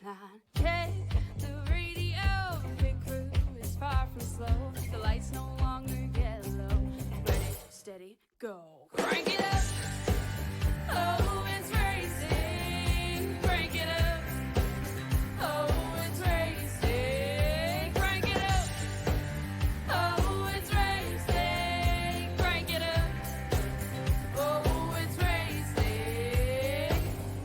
line. Check the radio, pit crew is far from slow. The lights no longer yellow. Ready, steady, go. Crank it up. Oh, it's racing. Crank it up. Oh, it's racing. Crank it up. Oh, it's racing. Crank it up. Oh, it's racing.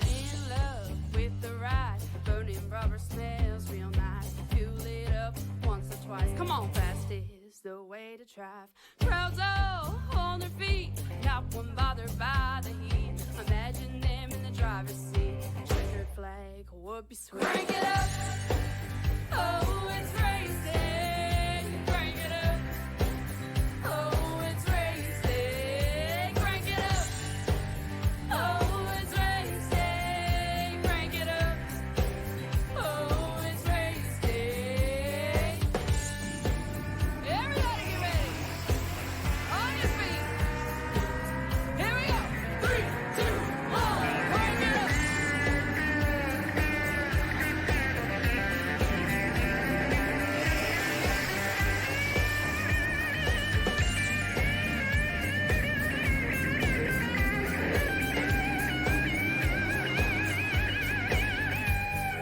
In love with the ride. Burning rubber smells real nice. Fuel it up once or twice. Come on, fast is the way to drive. Crowds all on their feet. Not one bothered by the heat. Imagine them in the driver's seat. Checkered flag would be sweet. Crank it up. Oh, it's racing. Crank it up. Oh, it's racing. Crank it up. Oh, it's racing. Crank it up. Oh, it's racing. Everybody get ready. On your feet. Here we go. 3, 2, 1. Crank it up.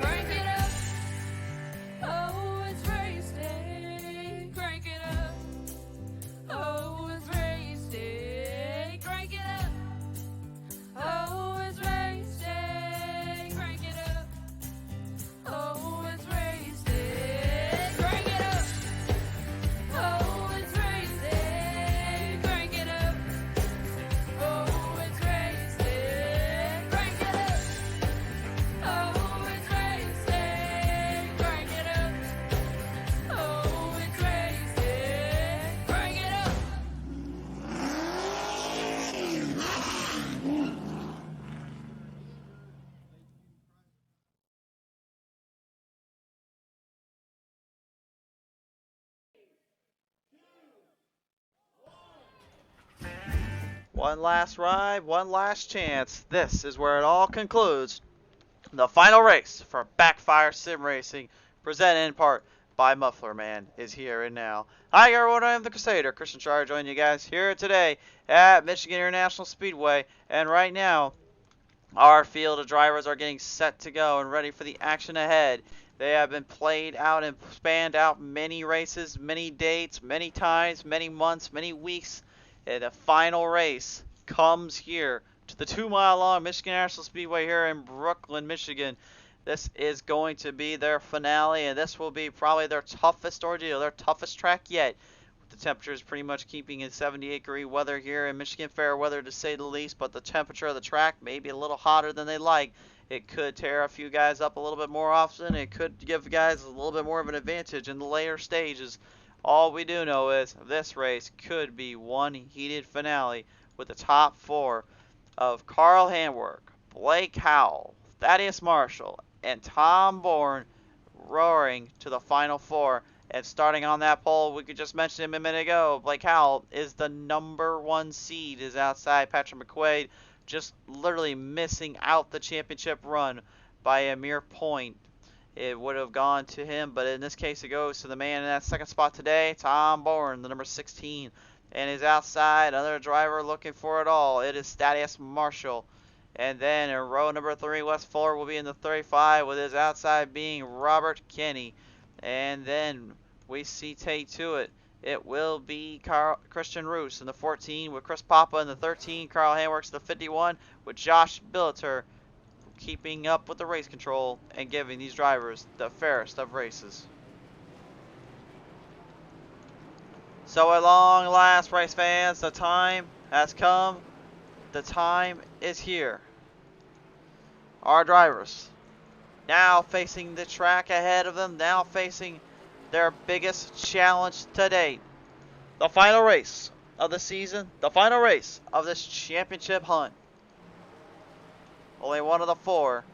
Crank it up. Oh, it's racing. Crank it up. Oh, it's racing. Crank it up. Oh, it's racing. Crank it up. Oh, it's racing. Crank it up. Oh, it's racing. Crank it up. Oh, it's racing. Crank it up. Oh, it's racing. Crank it up. Oh, it's racing. Crank it up. One last ride, one last chance. This is where it all concludes. The final race for BackFire Sim Racing, presented in part by Muffler Man, is here and now. Hi everyone, I am the Crusader, Christian Charge, joining you guys here today at Michigan International Speedway. And right now, our field of drivers are getting set to go and ready for the action ahead. They have been played out and spanned out many races, many dates, many times, many months, many weeks. And the final race comes here to the 2-mile-long Michigan International Speedway here in Brooklyn, Michigan. This is going to be their finale, and this will be probably their toughest ordeal, their toughest track yet. The temperatures pretty much keeping in 78-degree weather here in Michigan, fair weather to say the least, but the temperature of the track may be a little hotter than they like. It could tear a few guys up a little bit more often. It could give guys a little bit more of an advantage in the later stages. All we do know is this race could be one heated finale with the top 4 of Carl Handwerk, Blake Howell, Thaddeus Marshall, and Tom Bourne roaring to the final 4. And starting on that pole, we could just mention him a minute ago. Blake Howell is the #1 seed, is outside Patrick McQuaid, just literally missing out the championship run by a mere point. It would have gone to him, but in this case it goes to the man in that second spot today, Tom Bourne, the number 16. And is outside, another driver looking for it all. It is Thaddeus Marshall. And then in row number 3, Wes Fuller will be in the 35, with his outside being Robert Kenny. And then we see take to it. It will be Christian Roos in the 14, with Chris Papa in the 13, Carl Handwerks in the 51, with Josh Billiter keeping up with the race control and giving these drivers the fairest of races. So at long last, race fans, the time has come. The time is here. Our drivers now facing the track ahead of them, now facing their biggest challenge to date. The final race of the season, the final race of this championship hunt. Only one of the 4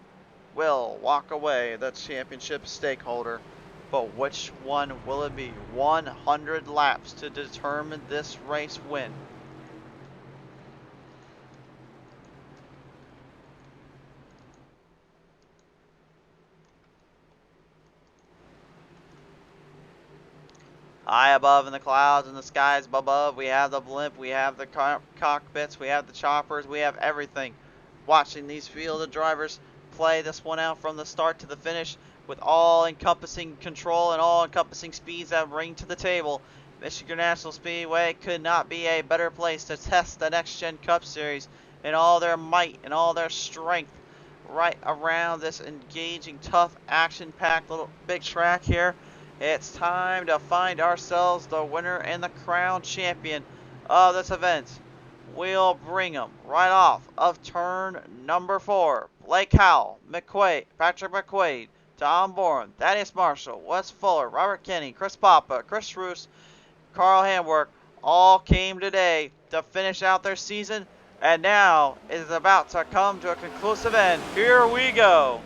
will walk away the championship stakeholder. But which one will it be? 100 laps to determine this race win. High above in the clouds and the skies above, we have the blimp, we have the cockpits, we have the choppers, we have everything. Watching these field of drivers play this one out from the start to the finish with all-encompassing control and all-encompassing speeds that bring to the table. Michigan International Speedway could not be a better place to test the Next Gen Cup Series in all their might and all their strength right around this engaging, tough, action-packed little big track here. It's time to find ourselves the winner and the crown champion of this event. We'll bring them right off of turn number 4. Blake Howell, Patrick McQuaid, Tom Bourne, Thaddeus Marshall, Wes Fuller, Robert Kenny, Chris Papa, Chris Roos, Carl Hamwork all came today to finish out their season, and now it is about to come to a conclusive end. Here we go.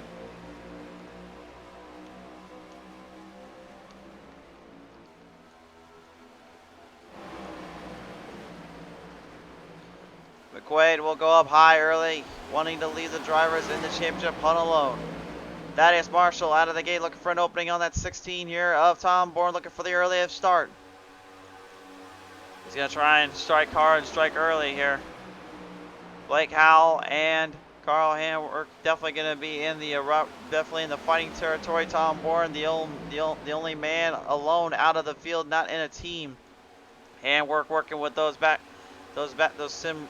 McQuaid will go up high early, wanting to leave the drivers in the championship hunt alone. Thaddeus Marshall out of the gate looking for an opening on that 16 here of Tom Bourne, looking for the earliest start. He's going to try and strike hard and strike early here. Blake Howell and Carl Hamwork definitely going to be in the fighting territory. Tom Bourne, the only man alone out of the field, not in a team. Hamwork working with those sim.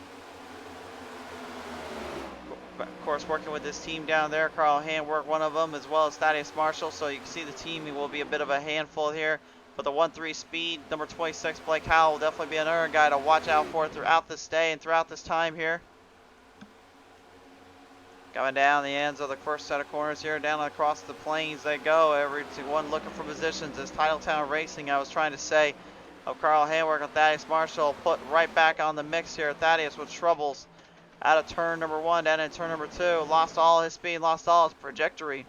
Of course, working with this team down there. Carl Hamwork, one of them, as well as Thaddeus Marshall. So you can see the team will be a bit of a handful here. But the 1-3 speed, number 26, Blake Howell, will definitely be another guy to watch out for throughout this day and throughout this time here. Coming down the ends of the first set of corners here, down across the plains they go. Everyone looking for positions. As Titletown Racing, I was trying to say, of Carl Hamwork and Thaddeus Marshall, put right back on the mix here. Thaddeus with troubles out of turn number 1, down in turn number 2. Lost all his speed, lost all his trajectory.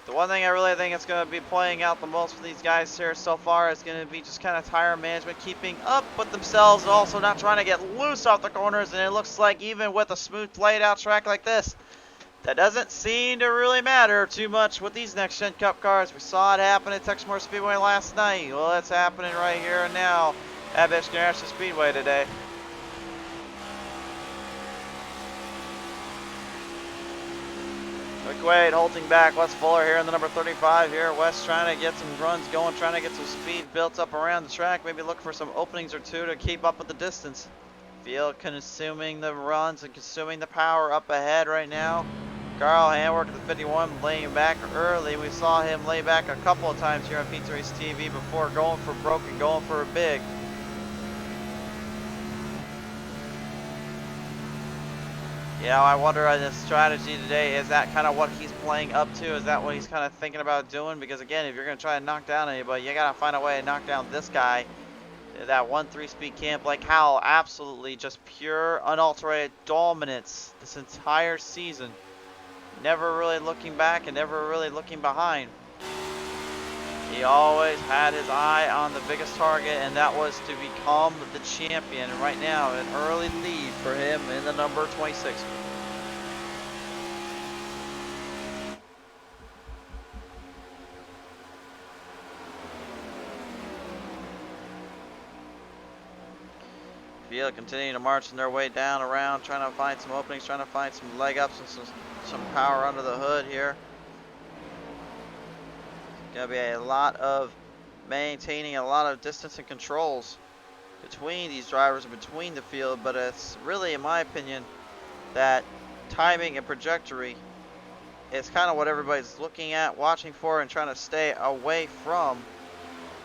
The one thing I really think it's going to be playing out the most for these guys here so far is going to be just kind of tire management, keeping up with themselves and also not trying to get loose off the corners. And it looks like even with a smooth laid out track like this, that doesn't seem to really matter too much with these Next Gen Cup cars. We saw it happen at Texas Speedway last night. Well, it's happening right here and now at Michigan International Speedway today. McQuaid holding back Wes Fuller here in the number 35 here. Wes trying to get some runs going, trying to get some speed built up around the track. Maybe look for some openings or two to keep up with the distance. Field consuming the runs and consuming the power up ahead right now. Carl Hamwork at the 51 laying back early. We saw him lay back a couple of times here on PTM Racing TV before going for broke and going for a big. You know, I wonder on his strategy today, is that kind of what he's playing up to? Is that what he's kind of thinking about doing? Because again, if you're going to try and knock down anybody, you got to find a way to knock down this guy. That 1-3 speed camp, Blake Howell, absolutely just pure, unalterated dominance this entire season. Never really looking back and never really looking behind. He always had his eye on the biggest target, and that was to become the champion. And right now, an early lead for him in the number 26. Field continuing to march their way down around, trying to find some openings, trying to find some leg ups and some power under the hood here. Gonna be a lot of maintaining a lot of distance and controls between these drivers and between the field, but it's really, in my opinion, that timing and trajectory is kind of what everybody's looking at, watching for, and trying to stay away from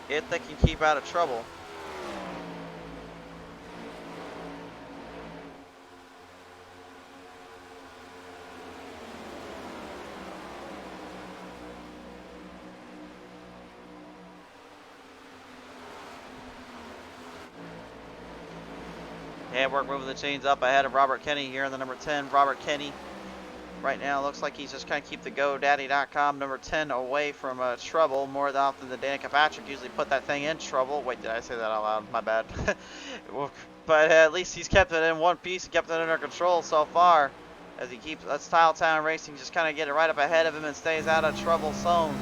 if they can keep out of trouble. Hamwork moving the chains up ahead of Robert Kenny here in the number 10. Robert Kenny right now. Looks like he's just kind of keep the GoDaddy.com number 10 away from trouble more often than Danica Patrick usually put that thing in trouble. Wait, did I say that out loud? My bad. But at least he's kept it in one piece and kept it under control so far. As he keeps Style Town Racing just kind of get it right up ahead of him and stays out of trouble zone.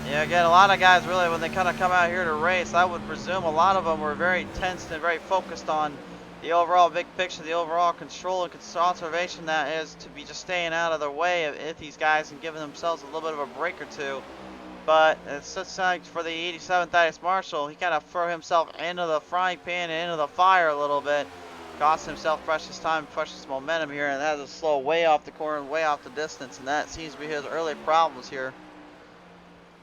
Yeah, again, a lot of guys really, when they kind of come out here to race, I would presume a lot of them were very tense and very focused on the overall big picture, the overall control and conservation that is to be just staying out of their way if these guys and giving themselves a little bit of a break or two. But it's just like for the 87th Thaddeus Marshall, he kind of threw himself into the frying pan and into the fire a little bit. Cost himself precious time, precious momentum here, and that is a slow way off the corner, way off the distance, and that seems to be his early problems here.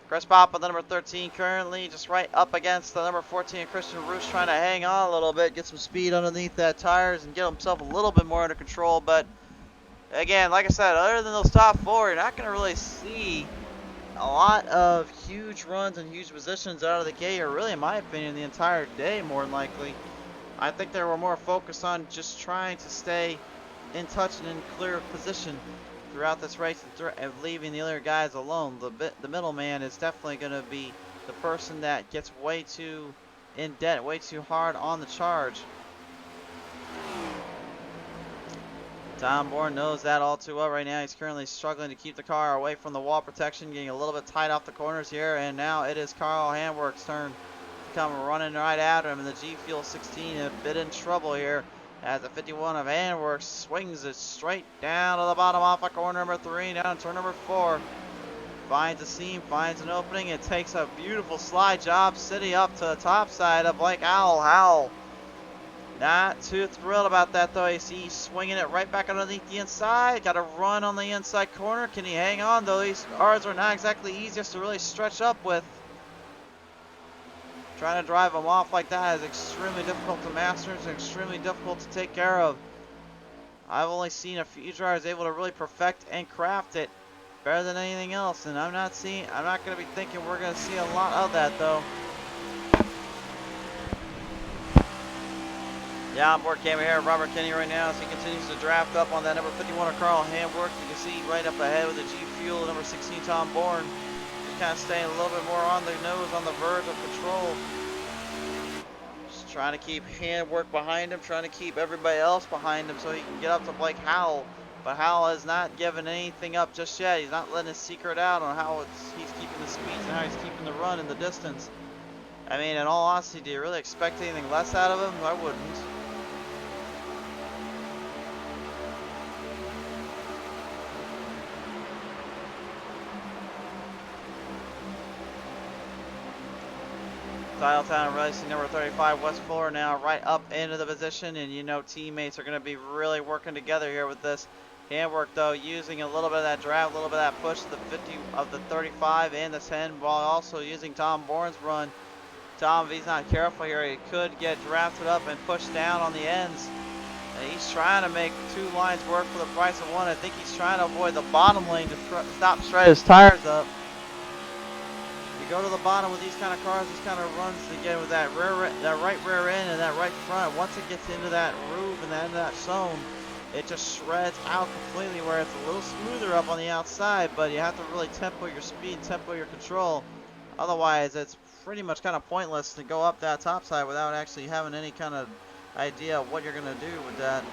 Chris Papa, the number 13, currently just right up against the number 14, Christian Roos, trying to hang on a little bit, get some speed underneath that tires, and get himself a little bit more under control. But again, like I said, other than those top four, you're not going to really see a lot of huge runs and huge positions out of the gate, or really, in my opinion, the entire day, more than likely. I think they were more focused on just trying to stay in touch and in clear position throughout this race and leaving the other guys alone. The middleman is definitely going to be the person that gets way too in debt, way too hard on the charge. Tom Bourne knows that all too well right now. He's currently struggling to keep the car away from the wall protection, getting a little bit tight off the corners here, and now it is Carl Handwork's turn to come running right after him, and the G Fuel 16 a bit in trouble here as the 51 of Handwork swings it straight down to the bottom off of corner number 3, down to turn number 4. Finds a seam, finds an opening, it takes a beautiful slide job, sitting up to the top side of Blake Howell. Not too thrilled about that though. He's swinging it right back underneath the inside. Got to run on the inside corner. Can he hang on though? These cars are not exactly easiest to really stretch up with. Trying to drive them off like that is extremely difficult to master. It's extremely difficult to take care of. I've only seen a few drivers able to really perfect and craft it better than anything else, and I'm not going to be thinking we're going to see a lot of that though. Yeah, on board camera here, Robert Kenny right now as he continues to draft up on that number 51 of Carl Handwork. You can see right up ahead with the G Fuel, number 16 Tom Bourne. Just kind of staying a little bit more on the nose, on the verge of control. Just trying to keep Handwork behind him, trying to keep everybody else behind him so he can get up to Blake Howell. But Howell has not given anything up just yet. He's not letting his secret out on how he's keeping the speeds and how he's keeping the run in the distance. I mean, in all honesty, do you really expect anything less out of him? I wouldn't. Dialtown Racing number 35, West Fuller now right up into the position, and you know teammates are going to be really working together here with this. Handwork though using a little bit of that drive, a little bit of that push, the 50 of the 35 and the 10, while also using Tom Bourne's run. Tom, if he's not careful here, he could get drafted up and pushed down on the ends. And he's trying to make two lines work for the price of one. I think he's trying to avoid the bottom lane to stop shredding his tires up. Go to the bottom with these kind of cars, these kind of runs again with that right rear end and that right front. Once it gets into that groove and into that zone, it just shreds out completely, where it's a little smoother up on the outside, but you have to really tempo your speed, tempo your control. Otherwise, it's pretty much kind of pointless to go up that top side without actually having any kind of idea of what you're going to do with that.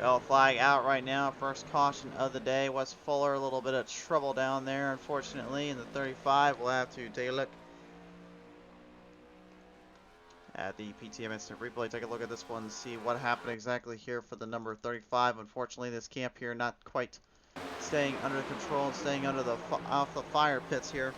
Yellow flag out right now. First caution of the day. West Fuller, a little bit of trouble down there, unfortunately. In the 35, we'll have to take a look at the PTM instant replay. Take a look at this one and see what happened exactly here for the number 35. Unfortunately, this camp here not quite staying under control and staying under the off the fire pits here.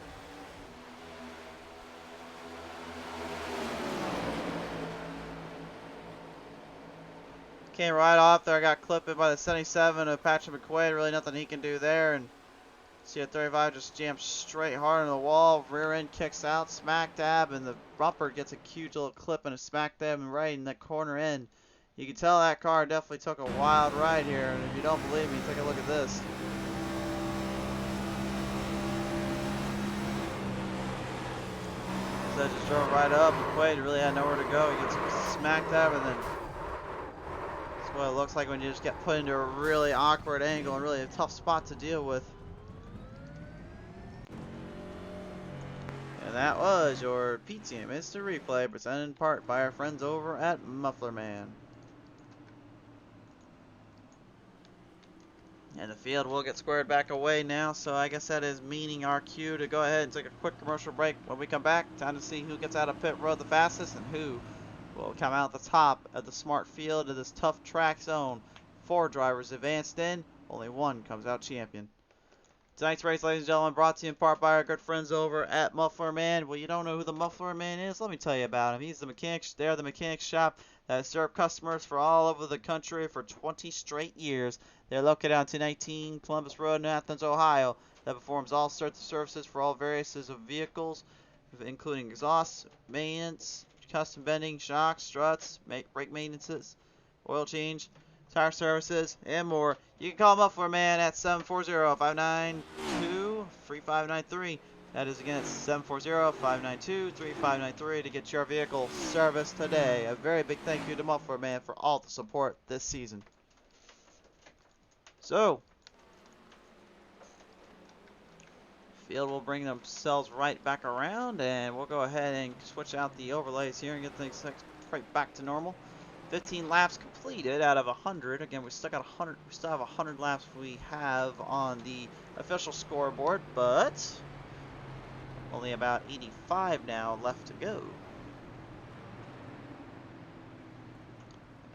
Came right off there. Got clipped by the 77 of Patrick McQuaid. Really nothing he can do there. And see a 35 just jams straight hard into the wall. Rear end kicks out, smack dab, and the bumper gets a huge little clip and a smack dab and right in the corner end. You can tell that car definitely took a wild ride here. And if you don't believe me, take a look at this. So just drove right up. McQuaid really had nowhere to go. He gets smack dab, and then that's what it looks like when you just get put into a really awkward angle and really a tough spot to deal with. And that was your PTM Instant Replay, presented in part by our friends over at Muffler Man. And the field will get squared back away now, so I guess that is meaning our cue to go ahead and take a quick commercial break. When we come back, time to see who gets out of pit road the fastest and who will come out the top of the smart field of this tough track zone. 4 drivers advanced in, only 1 comes out champion. Tonight's race, ladies and gentlemen, brought to you in part by our good friends over at Muffler Man. Well, you don't know who the Muffler Man is? Let me tell you about him. He's the mechanic. They're the mechanic shop that has served customers for all over the country for 20 straight years. They're located on 219 Columbus Road in Athens, Ohio. That performs all sorts of services for all various of vehicles, including exhaust, maintenance, custom bending, shocks, struts, brake maintenances, oil change, tire services, and more. You can call Muffler Man at 740-592-3593. That is again at 740-592-3593 to get your vehicle serviced today. A very big thank you to Muffler Man for all the support this season. So, field will bring themselves right back around, and we'll go ahead and switch out the overlays here and get things right back to normal. 15 laps completed out of 100. Again, we still got 100. We still have 100 laps we have on the official scoreboard, but only about 85 now left to go.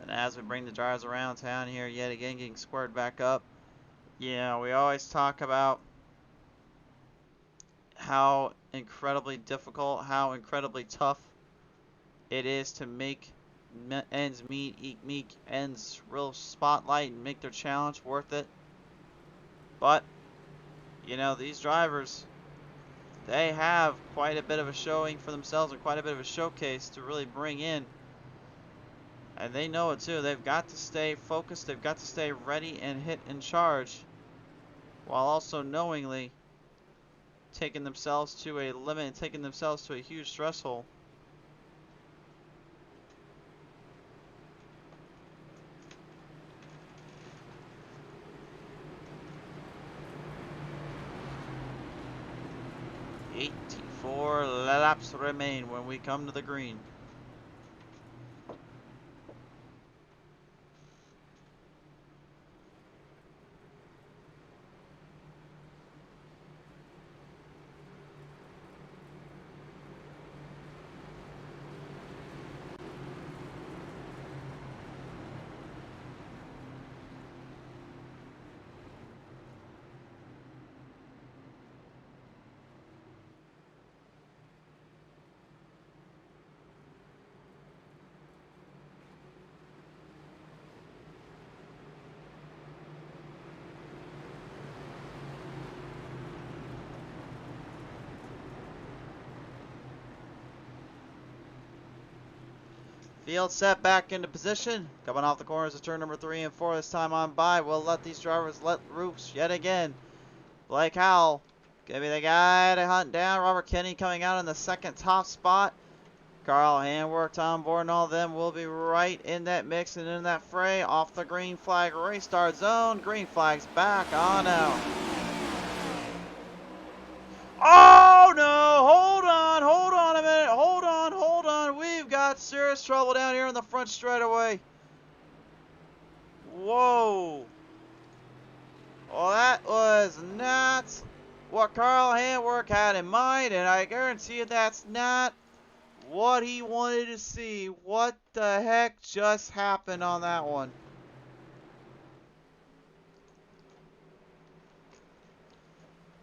And as we bring the drivers around town here, yet again getting squared back up. Yeah, we always talk about how incredibly difficult, how incredibly tough it is to make ends meet, make ends real spotlight and make their challenge worth it. But, you know, these drivers, they have quite a bit of a showing for themselves and quite a bit of a showcase to really bring in. And they know it too. They've got to stay focused. They've got to stay ready and hit and charge, while also knowingly taking themselves to a limit and taking themselves to a huge threshold. Four laps remain when we come to the green. Field set back into position. Coming off the corners of turn number 3 and 4 this time on by. We'll let these drivers let loose yet again. Blake Howell gonna be the guy to hunt down. Robert Kenny coming out in the second top spot. Carl Handwork, Tom Board, and all of them will be right in that mix and in that fray. Off the green flag race start zone. Green flag's back on out. Oh no! Hold on a minute. Hold on. We've got serious trouble down here in the front straightaway. Whoa. Well, that was not what Carl Handwork had in mind, and I guarantee you that's not what he wanted to see. What the heck just happened on that one?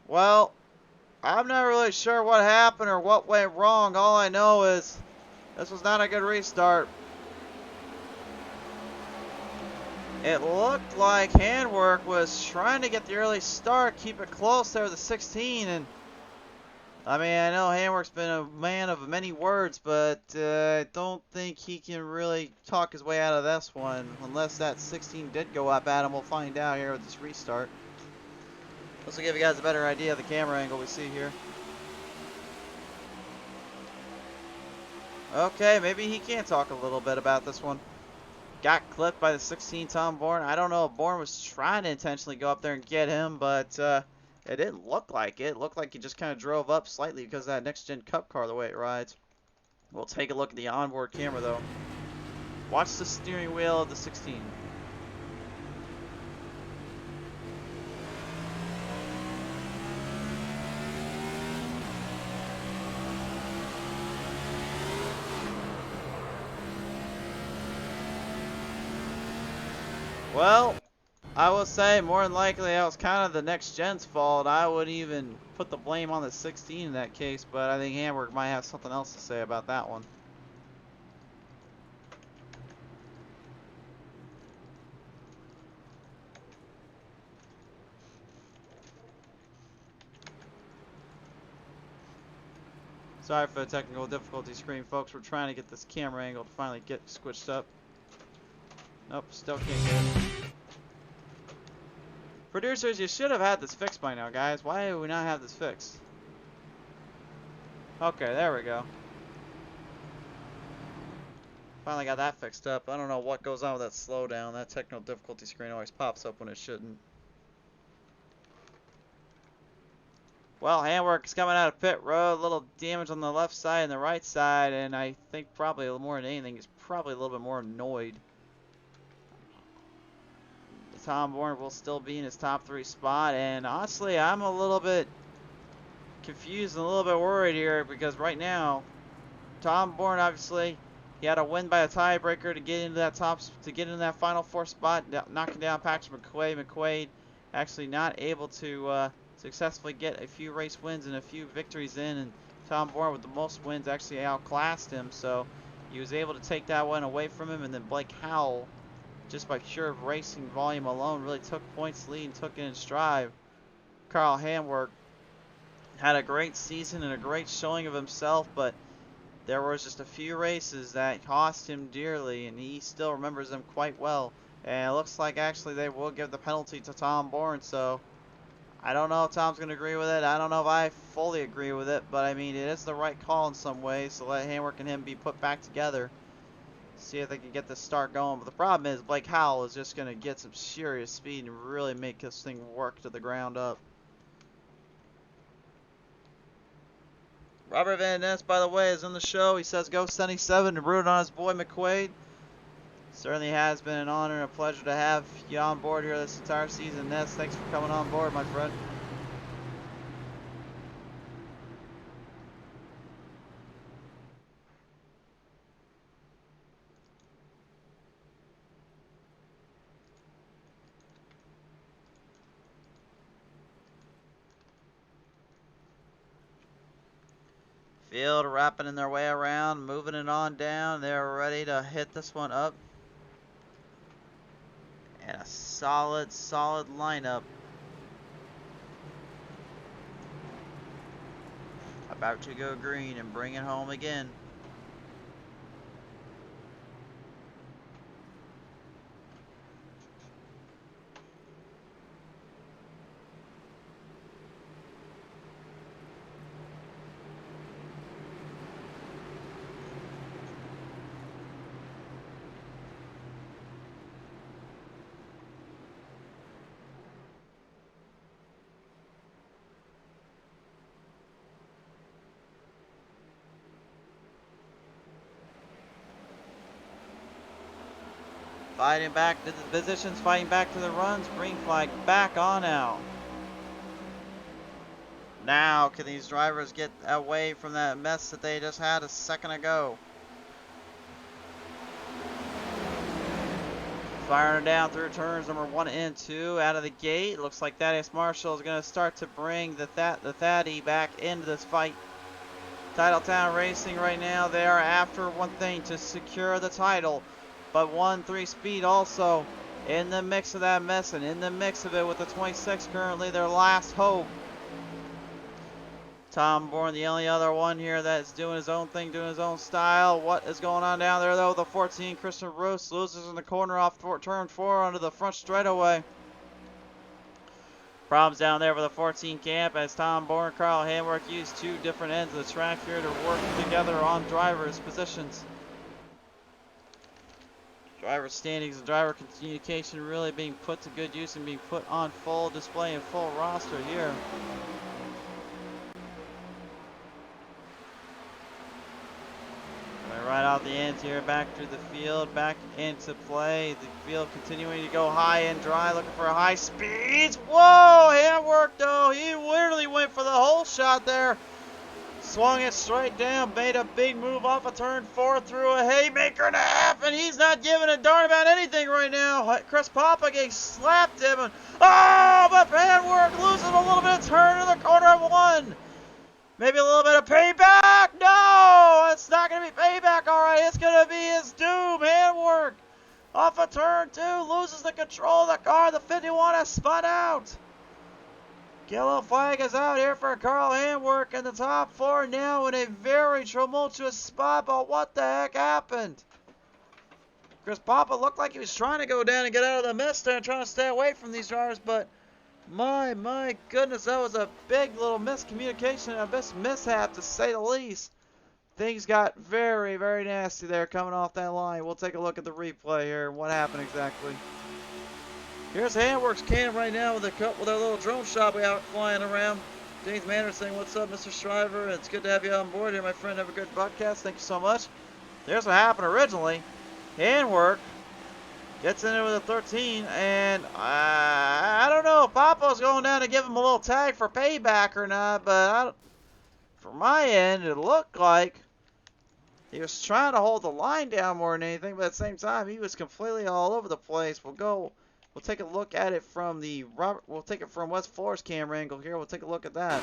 Well, I'm not really sure what happened or what went wrong. All I know is this was not a good restart. It looked like Handwork was trying to get the early start, keep it close there with the 16, and I mean, I know Handwork's been a man of many words, but I don't think he can really talk his way out of this one, unless that 16 did go up at him. We'll find out here with this restart. This will give you guys a better idea of the camera angle we see here. Okay, maybe he can talk a little bit about this one. Got clipped by the 16 Tom Bourne. I don't know if Bourne was trying to intentionally go up there and get him, but it didn't look like it. It looked like he just kind of drove up slightly because of that next-gen Cup car, the way it rides. We'll take a look at the onboard camera, though. Watch the steering wheel of the 16. Well, I will say more than likely that was kind of the next gen's fault. I would even put the blame on the 16 in that case, but I think Hamburg might have something else to say about that one. Sorry for the technical difficulty screen, folks. We're trying to get this camera angle to finally get squished up. Nope, still can't get it. Producers, you should have had this fixed by now, guys. Why do we not have this fixed? Okay, there we go. Finally got that fixed up. I don't know what goes on with that slowdown. That technical difficulty screen always pops up when it shouldn't. Well, Handwork's coming out of pit road. A little damage on the left side and the right side, and I think probably more than anything, he's probably a little bit more annoyed. Tom Bourne will still be in his top 3 spot, and honestly, I'm a little bit confused and a little bit worried here because right now, Tom Bourne obviously he had a win by a tiebreaker to get into that final 4 spot, knocking down Patrick McQuaid. McQuaid actually not able to successfully get a few race wins and a few victories in, and Tom Bourne with the most wins actually outclassed him, so he was able to take that one away from him. And then Blake Howell, just by pure racing volume alone, really took points lead and took it in stride. Carl Handwork had a great season and a great showing of himself, but there was just a few races that cost him dearly, and he still remembers them quite well. And it looks like actually they will give the penalty to Tom Bourne, so I don't know if Tom's going to agree with it. I don't know if I fully agree with it, but I mean, it is the right call in some ways, so let Handwork and him be put back together. See if they can get this start going. But the problem is Blake Howell is just going to get some serious speed and really make this thing work to the ground up. Robert Van Ness, by the way, is on the show. He says go 77 and root on his boy McQuaid. Certainly has been an honor and a pleasure to have you on board here this entire season. Ness, thanks for coming on board, my friend. Field wrapping in their way around, moving it on down. They're ready to hit this one up. And a solid lineup. About to go green and bring it home again. Fighting back to the positions, fighting back to the runs. Green flag back on out. Now, can these drivers get away from that mess that they just had a second ago? Firing down through turns number 1 and 2 out of the gate. Looks like Thaddeus Marshall is going to start to bring the Thaddy back into this fight. Titletown Racing right now, they are after one thing, to secure the title. But 1-3 speed also in the mix of that mess and in the mix of it with the 26 currently their last hope. Tom Bourne, the only other one here that's doing his own thing, doing his own style. What is going on down there, though? The 14, Christian Roos, loses in the corner off turn 4 onto the front straightaway. Problems down there for the 14 camp as Tom Bourne and Carl Handwork use two different ends of the track here to work together on drivers' positions. Driver standings and driver communication really being put to good use and being put on full display and full roster here. Right out the ends here, back through the field, back into play. The field continuing to go high and dry, looking for high speeds. Whoa, handwork though. He literally went for the whole shot there. Swung it straight down, made a big move off of turn 4, through a haymaker and a half, and he's not giving a darn about anything right now. Chris Papa getting slapped him. And, oh, but handwork losing a little bit of turn in the corner of 1. Maybe a little bit of payback. No, it's not going to be payback. All right, it's going to be his doom. Handwork off of turn 2, loses the control of the car. The 51 has spun out. Yellow flag is out here for Carl Handwork in the top 4 now in a very tumultuous spot. But what the heck happened? Chris Papa looked like he was trying to go down and get out of the mist there and trying to stay away from these drivers, but my goodness, that was a big little miscommunication, a mishap to say the least. Things got very, very nasty there coming off that line. We'll take a look at the replay here and what happened exactly. Here's Handwork's cam right now with a little drone shot we have flying around. James Manners saying, "What's up, Mr. Shriver? It's good to have you on board here, my friend. Have a good broadcast. Thank you so much." There's what happened originally. Handwork gets in there with a 13, and I don't know if Papa's going down to give him a little tag for payback or not, but from my end, it looked like he was trying to hold the line down more than anything, but at the same time, he was completely all over the place. We'll take a look at it from we'll take it from West Floor's camera angle here. We'll take a look at that.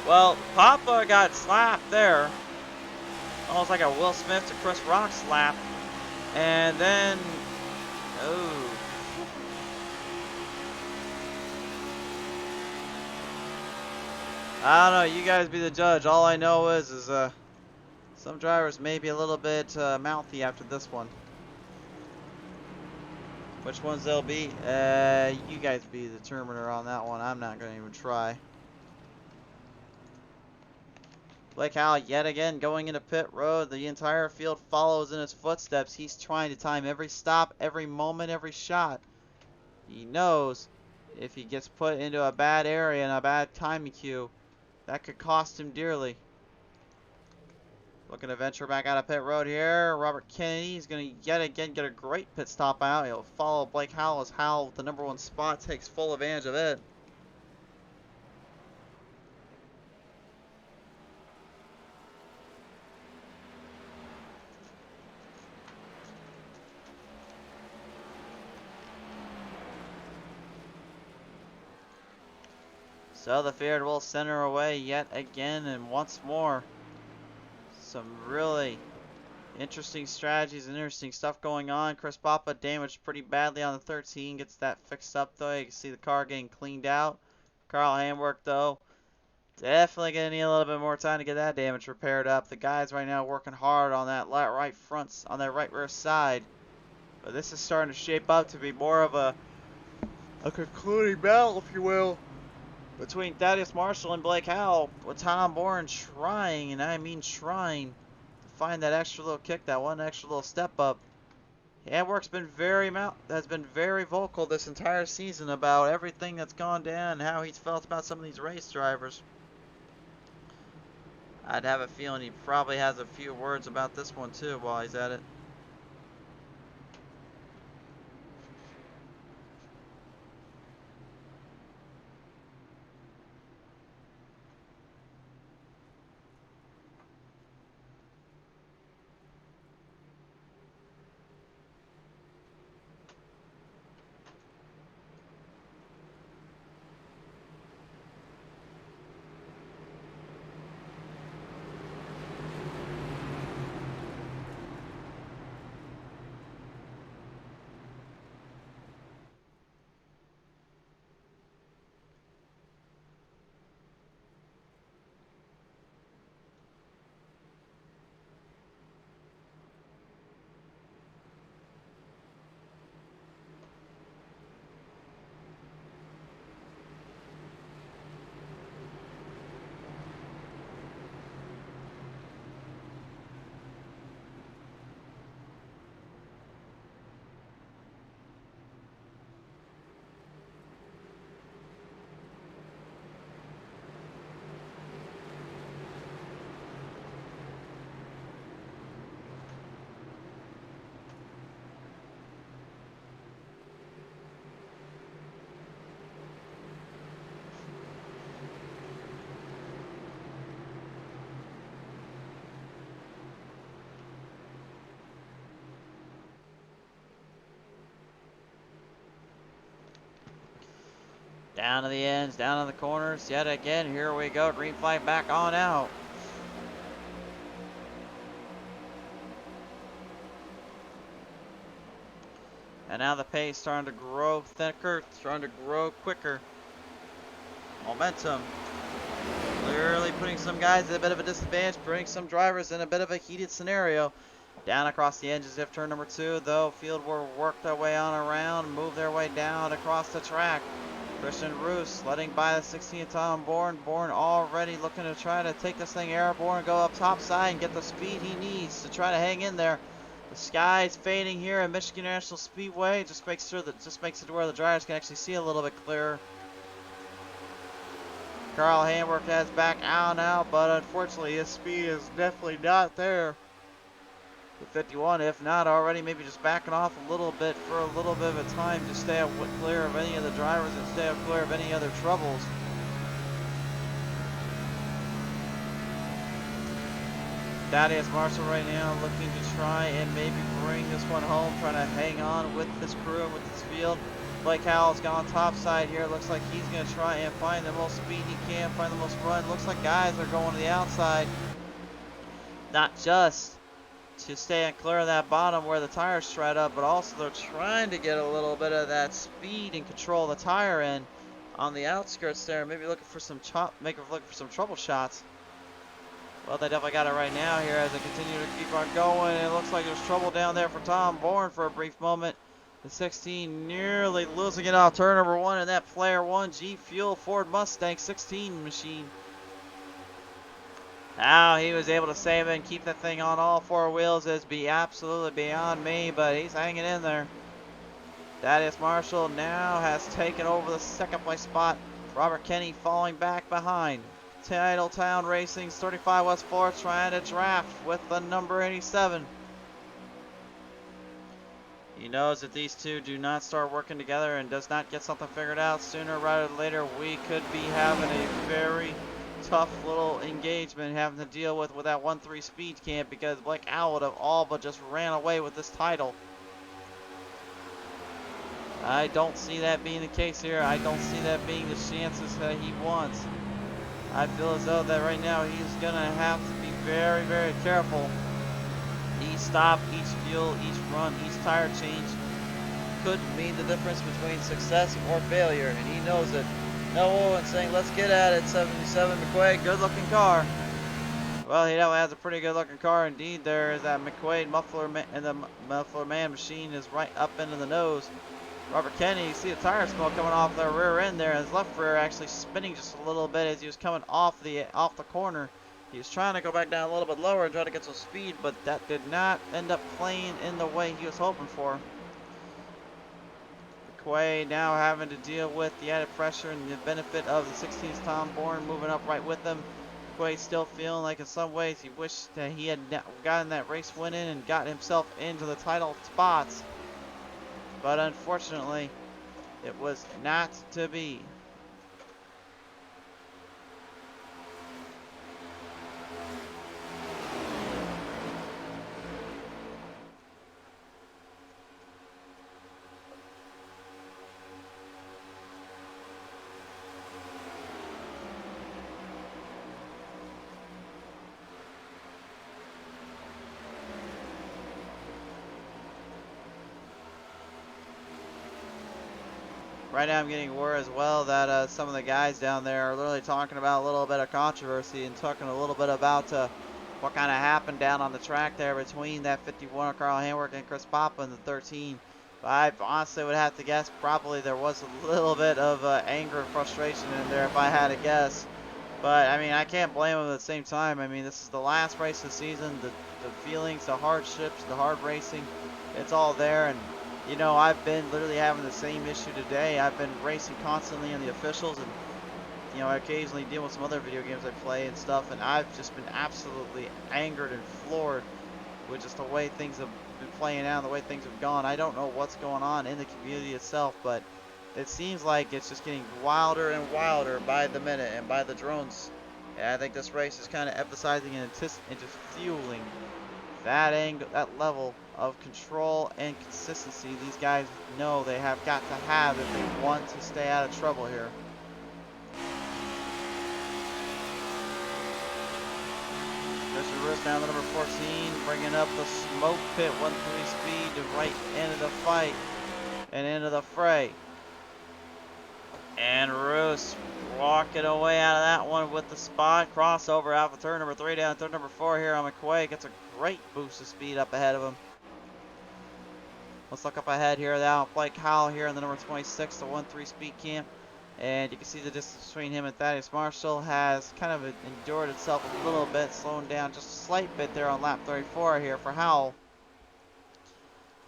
Well, Papa got slapped there. Almost like a Will Smith to Chris Rock slap. And then, oh. I don't know, you guys be the judge. All I know is some drivers may be a little bit mouthy after this one. Which ones they'll be, you guys be the determiner on that one. I'm not going to even try. Blake Howell yet again going into pit road. The entire field follows in his footsteps. He's trying to time every stop, every moment, every shot. He knows if he gets put into a bad area and a bad timing queue, that could cost him dearly. Looking to venture back out of pit road here. Robert Kennedy is going to yet again get a great pit stop out. He'll follow Blake Howell as Howell with the #1 spot takes full advantage of it. So the field will center away yet again and once more. Some really interesting strategies and interesting stuff going on. Chris Papa damaged pretty badly on the 13. Gets that fixed up though. You can see the car getting cleaned out. Carl Handwork though, definitely going to need a little bit more time to get that damage repaired up. The guys right now working hard on that right front, on that right rear side. But this is starting to shape up to be more of a concluding battle, if you will, between Thaddeus Marshall and Blake Howell, with Tom Bourne trying, and I mean trying, to find that extra little kick, that one extra little step up. Handwork's been has been very vocal this entire season about everything that's gone down and how he's felt about some of these race drivers. I'd have a feeling he probably has a few words about this one too while he's at it. Down to the ends, down to the corners, yet again, here we go, green flag back on out. And now the pace starting to grow thicker, starting to grow quicker. Momentum. Clearly putting some guys at a bit of a disadvantage, putting some drivers in a bit of a heated scenario. Down across the edges of turn number 2, though. Field will work their way on around, move their way down across the track. Christian Roos letting by the 16th Tom Bourne. Bourne already looking to try to take this thing airborne, go up top side and get the speed he needs to try to hang in there. The sky's fading here at Michigan International Speedway. Just makes it to where the drivers can actually see a little bit clearer. Carl Hamburg has back out now, but unfortunately his speed is definitely not there. The 51, if not already, maybe just backing off a little bit for a little bit of a time to stay clear of any of the drivers and stay clear of any other troubles. Thaddeus Marshall right now looking to try and maybe bring this one home, trying to hang on with this crew and with this field. Blake Howell's gone top side here. Looks like he's going to try and find the most speed he can, find the most run. Looks like guys are going to the outside. Not just to stay clear of that bottom where the tires shred up, but also they're trying to get a little bit of that speed and control the tire in on the outskirts there. Maybe looking for some looking for some trouble shots. Well, they definitely got it right now here as they continue to keep on going. It looks like there's trouble down there for Tom Bourne for a brief moment. The 16 nearly losing it off turn number 1 in that Player 1 G Fuel Ford Mustang 16 machine. Now he was able to save it and keep that thing on all 4 wheels. Is be absolutely beyond me, but he's hanging in there. Thaddeus Marshall now has taken over the second place spot. Robert Kenny falling back behind. Titletown Racing's 35 West 4 trying to draft with the number 87. He knows that these two do not start working together and does not get something figured out sooner rather than later. We could be having a very tough little engagement having to deal with that 1-3 speed camp, because Blake Owl would have all but just ran away with this title. I don't see that being the case here. I don't see that being the chances that he wants. I feel as though that right now he's going to have to be very, very careful. Each stop, each fuel, each run, each tire change could mean the difference between success or failure, and he knows it. No Owen saying, let's get at it, 77 McQuaid, good looking car. Well, he definitely has a pretty good looking car indeed. There is that McQuaid Muffler Man, and the Muffler Man machine is right up into the nose. Robert Kenny, you see the tire smoke coming off the rear end there, his left rear actually spinning just a little bit as he was coming off the corner. He was trying to go back down a little bit lower and try to get some speed, but that did not end up playing in the way he was hoping for. McQuaid now having to deal with the added pressure and the benefit of the 16th Tom Bourne moving up right with him. McQuaid still feeling like in some ways he wished that he had gotten that race win in and got himself into the title spots. But unfortunately, it was not to be. Right now I'm getting word as well that some of the guys down there are literally talking about a little bit of controversy and talking a little bit about what kind of happened down on the track there between that 51 Carl Hamwork and Chris Papa in the 13. But I honestly would have to guess probably there was a little bit of anger and frustration in there if I had to guess. But I mean, I can't blame them at the same time. I mean, this is the last race of the season. The feelings, the hardships, the hard racing, it's all there. And you know, I've been literally having the same issue today. I've been racing constantly on the officials, and you know, I occasionally deal with some other video games I play and stuff, and I've just been absolutely angered and floored with just the way things have been playing out, the way things have gone. I don't know what's going on in the community itself, but it seems like it's just getting wilder and wilder by the minute and by the drones. And I think this race is kind of emphasizing and just fueling that angle, that level of control and consistency these guys know they have got to have if they want to stay out of trouble here. Rose down to number 14, bringing up the smoke pit, 1-3 speed to right into the fight and into the fray. And Roos walking away out of that one with the spot. Crossover out for turn number 3 down turn number 4 here on McQuay. Gets a great boost of speed up ahead of him. Let's look up ahead here now. Blake Howell here in the number 26, the 1-3 speed camp. And you can see the distance between him and Thaddeus Marshall has kind of endured itself a little bit, slowing down just a slight bit there on lap 34 here for Howell.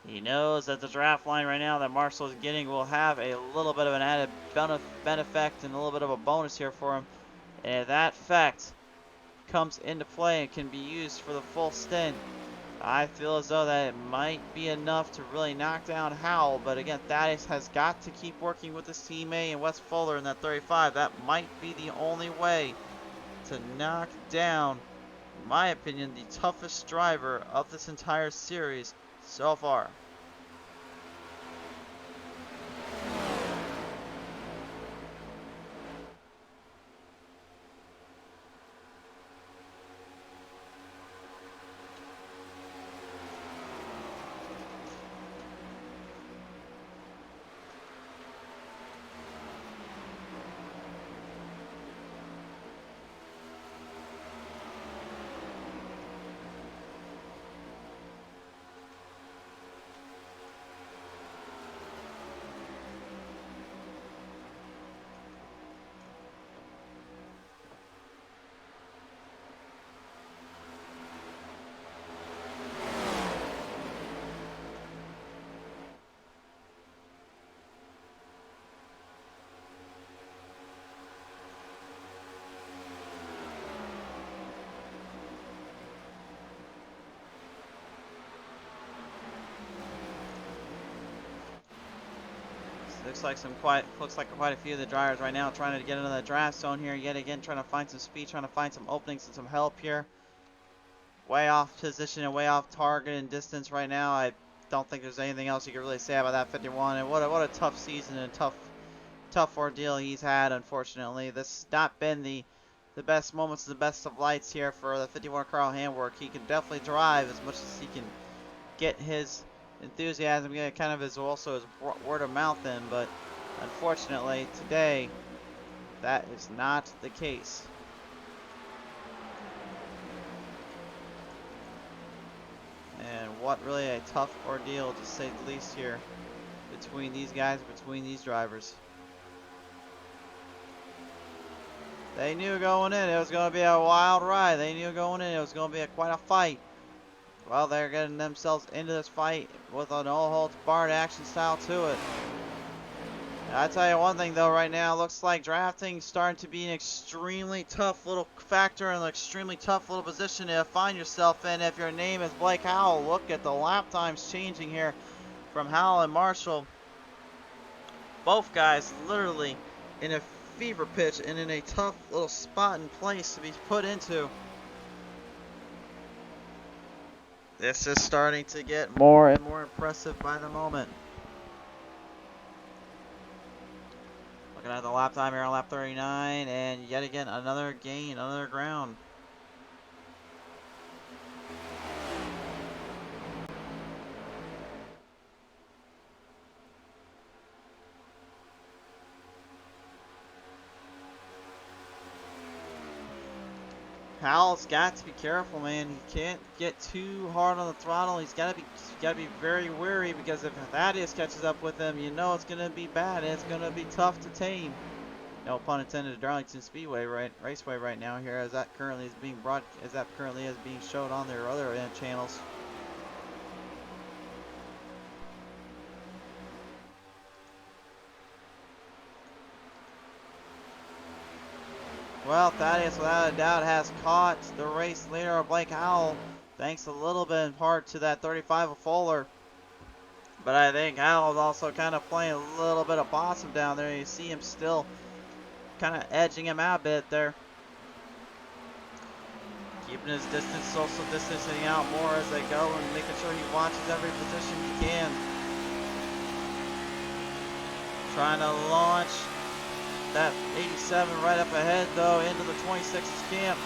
He knows that the draft line right now that Marshall is getting will have a little bit of an added benefit and a little bit of a bonus here for him. And if that effect comes into play and can be used for the full stint, I feel as though that it might be enough to really knock down Howell. But again, Thaddeus has got to keep working with his teammate and Wes Fuller in that 35. That might be the only way to knock down, in my opinion, the toughest driver of this entire series so far. Looks like quite a few of the drivers right now trying to get into the draft zone here yet again, trying to find some speed, trying to find some openings and some help here. Way off position and way off target and distance right now. I don't think there's anything else you can really say about that 51. And what a tough season and tough ordeal he's had. Unfortunately, this has not been the best moments, the best of lights here for the 51 Carl Handwork. He can definitely drive as much as he can get his enthusiasm, get kind of his word of mouth in, but unfortunately today that is not the case. And what really a tough ordeal, to say the least, here between these guys, between these drivers. They knew going in it was going to be a wild ride. They knew going in it was going to be quite a fight. Well, they're getting themselves into this fight with an all-holds-barred action style to it. And I tell you one thing, though, right now, it looks like drafting starting to be an extremely tough little factor and an extremely tough little position to find yourself in if your name is Blake Howell. Look at the lap times changing here from Howell and Marshall. Both guys literally in a fever pitch and in a tough little spot and place to be put into. This is starting to get more and more impressive by the moment. Looking at the lap time here on lap 39, and yet again another gain, another ground. Howell's got to be careful, man. He can't get too hard on the throttle. He's got to be very wary, because if Thaddeus catches up with him, you know it's going to be bad. It's going to be tough to tame. No pun intended to Darlington Speedway Raceway right now here, as that currently is being showed on their other channels. Well, Thaddeus, without a doubt, has caught the race leader, Blake Howell, thanks a little bit in part to that 35 of Fuller. But I think Howell's also kind of playing a little bit of possum down there. You see him still kind of edging him out a bit there. Keeping his distance, social distancing out more as they go and making sure he watches every position he can. Trying to launch that 87 right up ahead, though, into the 26's camp.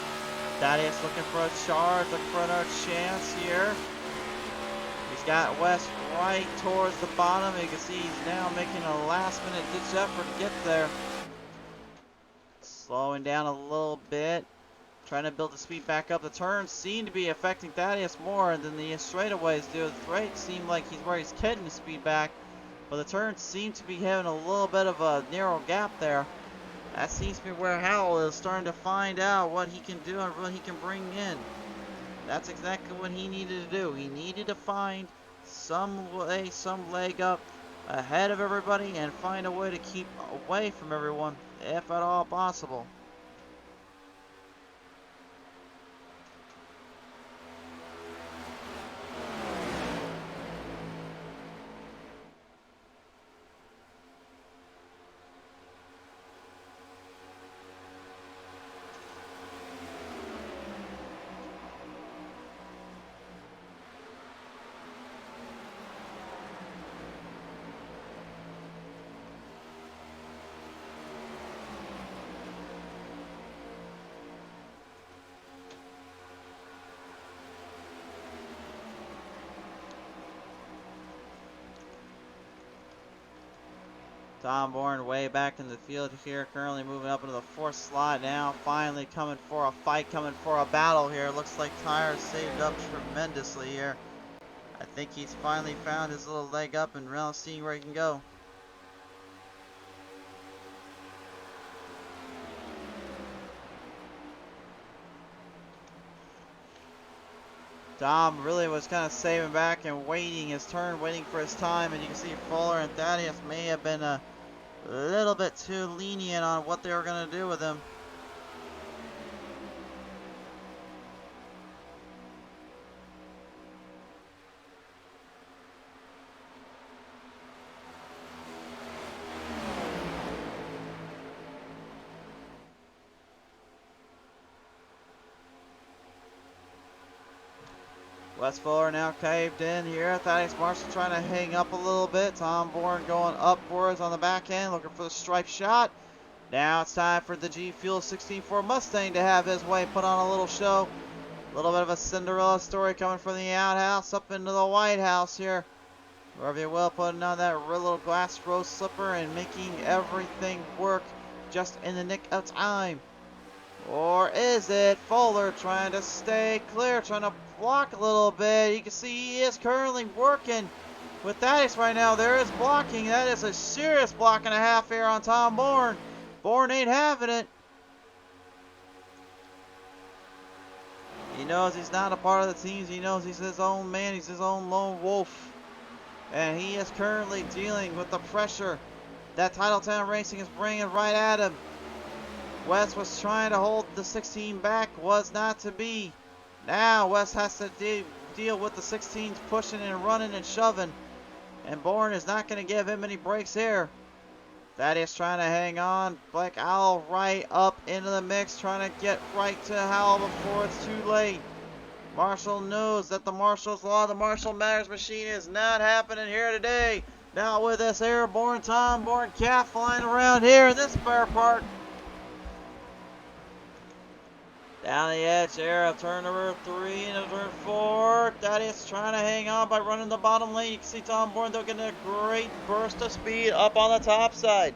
Thaddeus looking for a charge, looking for another chance here. He's got West right towards the bottom. You can see he's now making a last-minute ditch effort to get there. Slowing down a little bit. Trying to build the speed back up. The turns seem to be affecting Thaddeus more than the straightaways do. The straight seem like he's where he's getting the speed back. But the turns seem to be having a little bit of a narrow gap there. That seems to be where Howell is starting to find out what he can do and what he can bring in. That's exactly what he needed to do. He needed to find some way, some leg up ahead of everybody and find a way to keep away from everyone, if at all possible. Tom Bourne way back in the field here, currently moving up into the 4th slot now, finally coming for a fight, coming for a battle here. Looks like Tires saved up tremendously here. I think he's finally found his little leg up and now seeing where he can go. Dom really was kind of saving back and waiting his turn, waiting for his time, and you can see Fuller and Thaddeus may have been a little bit too lenient on what they were going to do with him. West Fuller now caved in here. Thaddeus Marshall trying to hang up a little bit. Tom Bourne going upwards on the back end, looking for the stripe shot. Now it's time for the G Fuel 16-4 Mustang to have his way, put on a little show. A little bit of a Cinderella story coming from the outhouse up into the White House here. Wherever you will, putting on that little glass rose slipper and making everything work just in the nick of time. Or is it Fuller trying to stay clear, trying to block a little bit? You can see he is currently working with Thaddeus right now. There is blocking. That is a serious block and a half here on Tom Bourne. Bourne ain't having it. He knows he's not a part of the team. He knows he's his own man. He's his own lone wolf. And he is currently dealing with the pressure that Titletown Racing is bringing right at him. West was trying to hold the 16 back, was not to be. Now West has to deal with the 16s pushing and running and shoving. And Bourne is not going to give him any breaks here. Thaddeus trying to hang on. Black Owl right up into the mix, trying to get right to Howell before it's too late. Marshall knows that the Marshall's Law, the Marshall Matters machine is not happening here today. Now with this airborne Tom Bourne calf flying around here in this spare part. Down the edge there of turn number 3 into turn 4. Thaddeus trying to hang on by running the bottom lane. You can see Tom Bourne though getting a great burst of speed up on the top side.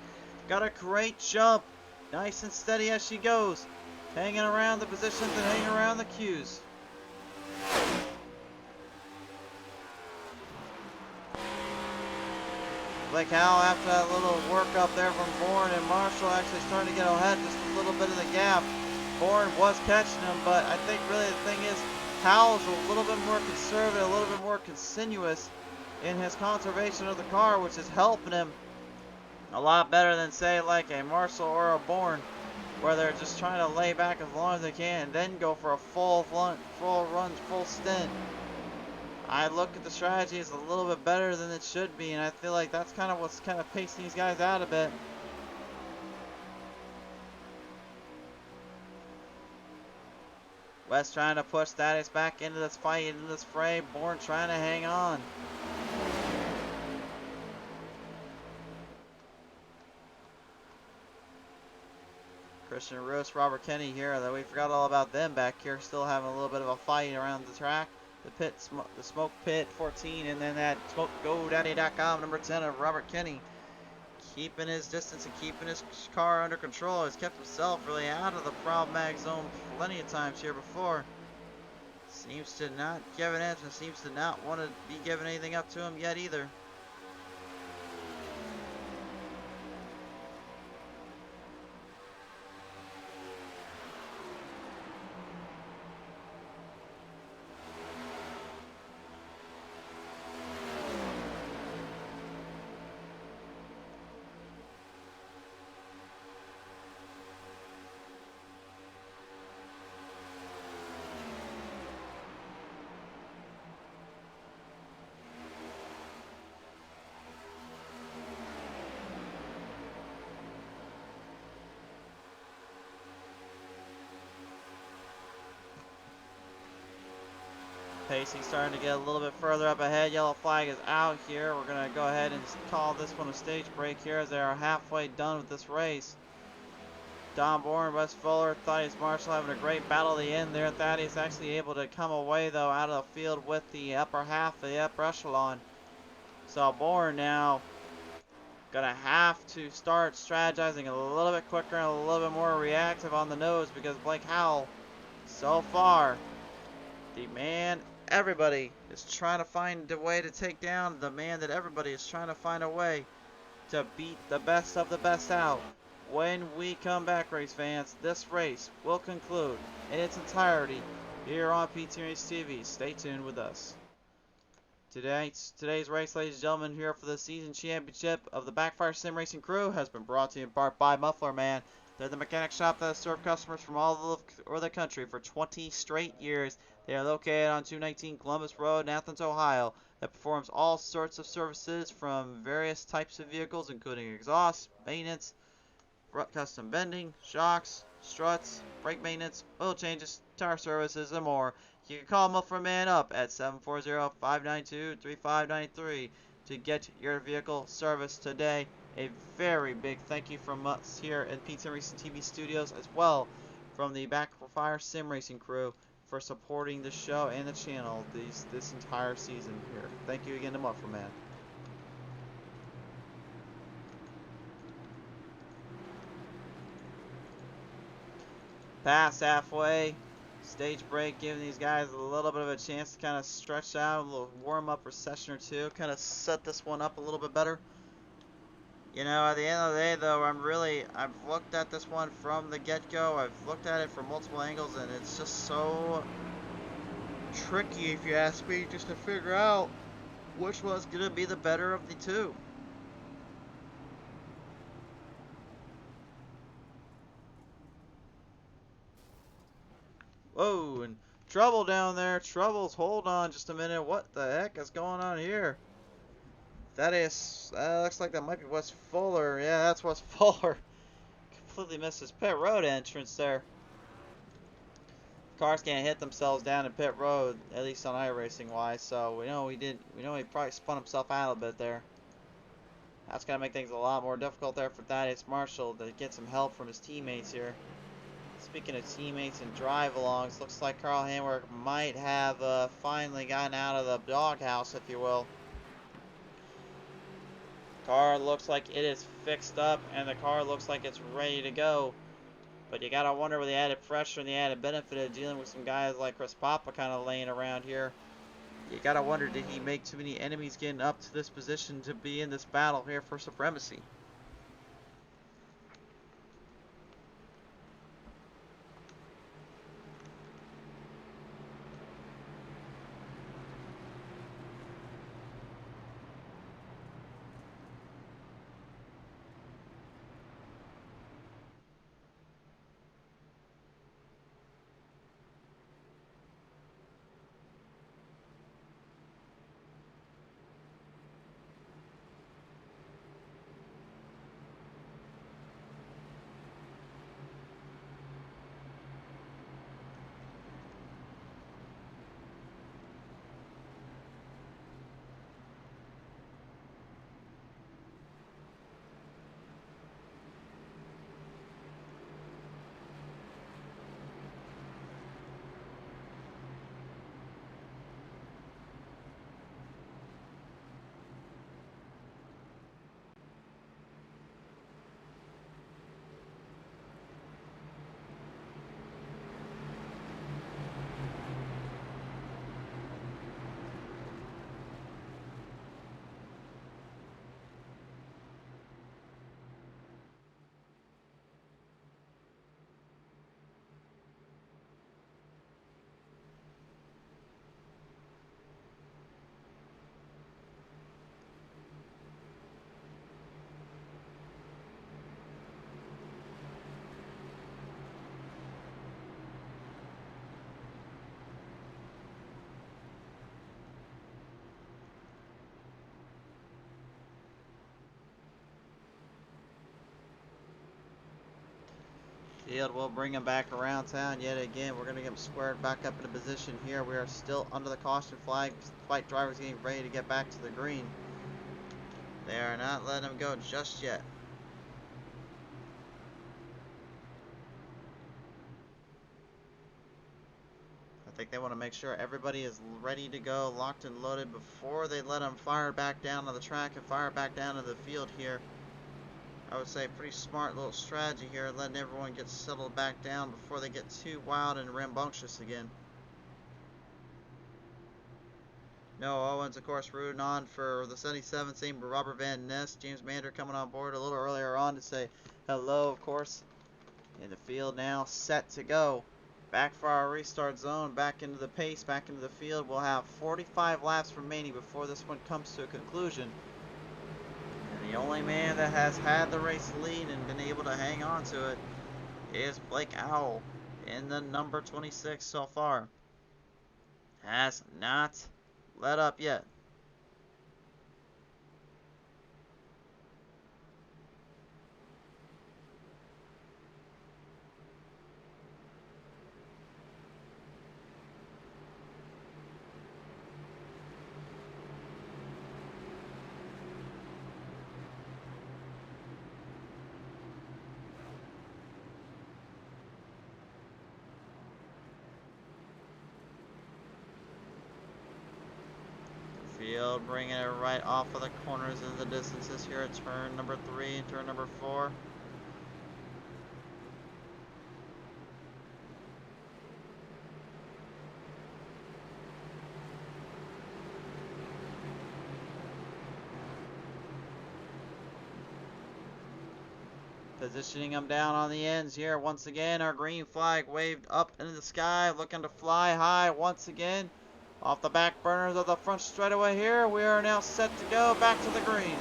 Got a great jump. Nice and steady as she goes. Hanging around the positions and hanging around the cues. Blake Howell, after that little work up there from Bourne and Marshall, actually starting to get ahead just a little bit of the gap. Bourne was catching him, but I think really the thing is Howell's a little bit more conservative, a little bit more continuous in his conservation of the car, which is helping him a lot better than, say, like a Marshall or a Bourne, where they're just trying to lay back as long as they can and then go for a full run, full stint. I look at the strategy as a little bit better than it should be, and I feel like that's kind of what's kind of pacing these guys out a bit. West trying to push Thaddeus back into this fight, into this fray. Bourne trying to hang on. Christian Roos, Robert Kenny here. That we forgot all about them back here, still having a little bit of a fight around the track. The smoke pit 14, and then that smoke GoDaddy.com number 10 of Robert Kenny, keeping his distance and keeping his car under control. Has kept himself really out of the problematic zone plenty of times here before. Seems to not give an inch and seems to not want to be giving anything up to him yet either. Pacing starting to get a little bit further up ahead. Yellow flag is out here. We're going to go ahead and call this one a stage break here as they are halfway done with this race. Don Bourne, Wes Fuller, Thaddeus Marshall having a great battle at the end there. Thaddeus actually able to come away though out of the field with the upper half of the upper echelon. So Bourne now going to have to start strategizing a little bit quicker and a little bit more reactive on the nose because Blake Howell so far, the man everybody is trying to find a way to take down, the man that everybody is trying to find a way to beat the best of the best out. When we come back, race fans, this race will conclude in its entirety here on PTM Racing TV. Stay tuned with us. Today's race, ladies and gentlemen, here for the season championship of the BackFire Sim Racing crew has been brought to you in part by Muffler Man. They're the mechanic shop that has served customers from all over the country for 20 straight years. They are located on 219 Columbus Road in Athens, Ohio. That performs all sorts of services from various types of vehicles, including exhaust, maintenance, custom bending, shocks, struts, brake maintenance, oil changes, tire services, and more. You can call Muffler Man up at 740-592-3593 to get your vehicle serviced today. A very big thank you from us here at PTM Racing TV studios, as well from the BackFire Sim Racing crew for supporting the show and the channel this entire season here. Thank you again to Muffler Man. Past halfway, stage break, giving these guys a little bit of a chance to kind of stretch out, a little warm-up session or two, kind of set this one up a little bit better. You know, at the end of the day, though, I've looked at this one from the get-go. I've looked at it from multiple angles, and it's just so tricky, if you ask me, just to figure out which one's going to be the better of the two. Whoa, and trouble down there. Troubles, hold on just a minute. What the heck is going on here? That looks like that might be Wes Fuller. Yeah, that's Wes Fuller. Completely missed his pit road entrance there. Cars can't hit themselves down in pit road, at least on iRacing wise. So we know he probably spun himself out a bit there. That's gonna make things a lot more difficult there for Thaddeus Marshall to get some help from his teammates here. Speaking of teammates and drive-alongs, looks like Carl Hamworth might have finally gotten out of the doghouse, if you will. Car looks like it is fixed up, and the car looks like it's ready to go. But you gotta wonder with the added pressure and the added benefit of dealing with some guys like Chris Papa kind of laying around here. You gotta wonder, did he make too many enemies getting up to this position to be in this battle here for supremacy? Field will bring him back around town yet again. We're going to get him squared back up into position here. We are still under the caution flag. Fight drivers getting ready to get back to the green. They are not letting him go just yet. I think they want to make sure everybody is ready to go, locked and loaded before they let them fire back down on the track and fire back down to the field here. I would say pretty smart little strategy here, letting everyone get settled back down before they get too wild and rambunctious again. Noah Owens, of course, rooting on for the 77, same Robert Van Ness. James Mander coming on board a little earlier on to say hello, of course. In the field now, set to go. Backfire restart zone, back into the pace, back into the field. We'll have 45 laps remaining before this one comes to a conclusion. And the only man that has had the race lead and been able to hang on to it is Blake Owl in the number 26 so far. Has not let up yet. Field bringing it right off of the corners and the distances here at turn number 3 and turn number 4. Positioning them down on the ends here. Once again, our green flag waved up into the sky, looking to fly high once again. Off the back burners of the front straightaway here, we are now set to go back to the green.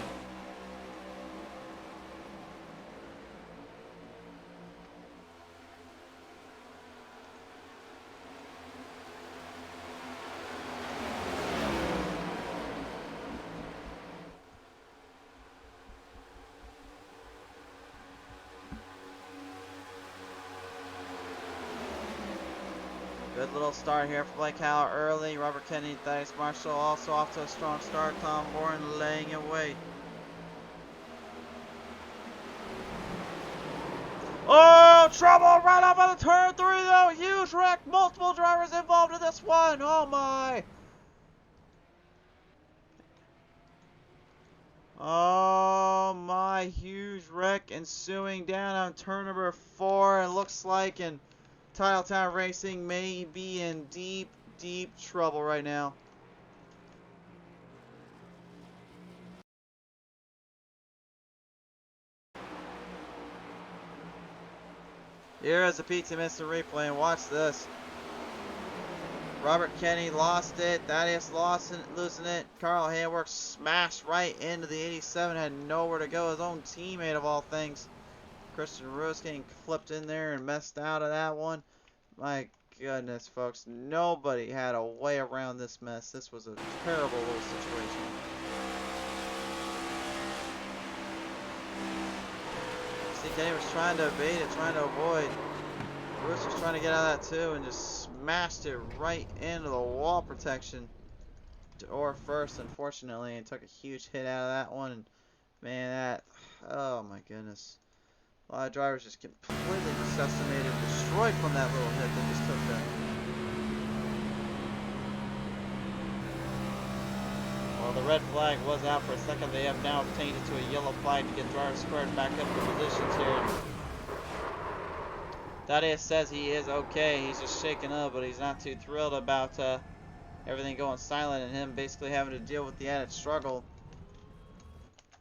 Good little start here for Blake Howell early. Robert Kennedy, Thaddeus Marshall also off to a strong start. Tom Bourne laying away. Oh, trouble right off of the turn 3 though. Huge wreck. Multiple drivers involved in this one. Oh my. Oh my, huge wreck ensuing down on turn number 4. It looks like in Titletown Racing may be in deep, deep trouble right now. Here is the PTM Instant Replay, and watch this. Robert Kenny lost it. Thaddeus losing it. Carl Haywork smashed right into the 87. Had nowhere to go. His own teammate of all things. Christian Rose getting flipped in there and messed out of that one. My goodness, folks. Nobody had a way around this mess. This was a terrible little situation. See, Kenny was trying to evade it, trying to avoid. Bruce was trying to get out of that too and just smashed it right into the wall protection. Or first, unfortunately, and took a huge hit out of that one. And man, that, oh my goodness. A lot of drivers just completely decimated and destroyed from that little hit they just took there. Well, the red flag was out for a second. They have now obtained it to a yellow flag to get drivers squared back up to positions here. Thaddeus says he is okay. He's just shaken up, but he's not too thrilled about everything going silent and him basically having to deal with the added struggle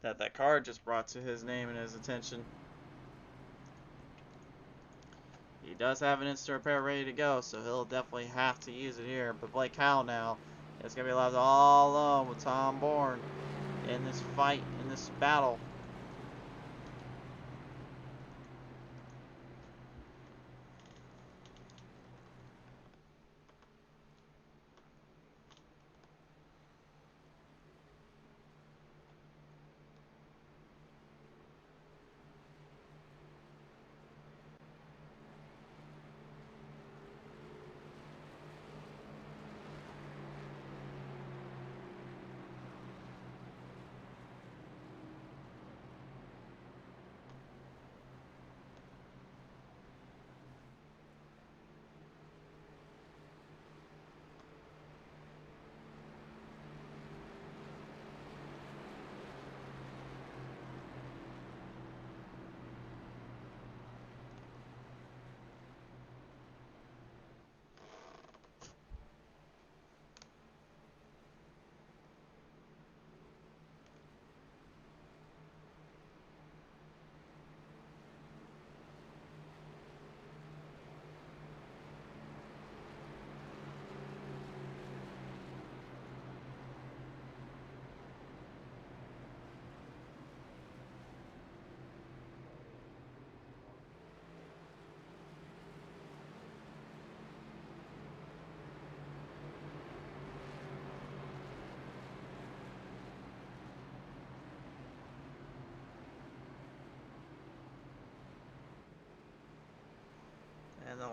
that card just brought to his name and his attention. He does have an instant repair ready to go, so he'll definitely have to use it here. But Blake Howell now is going to be left all alone with Tom Bourne in this fight, in this battle.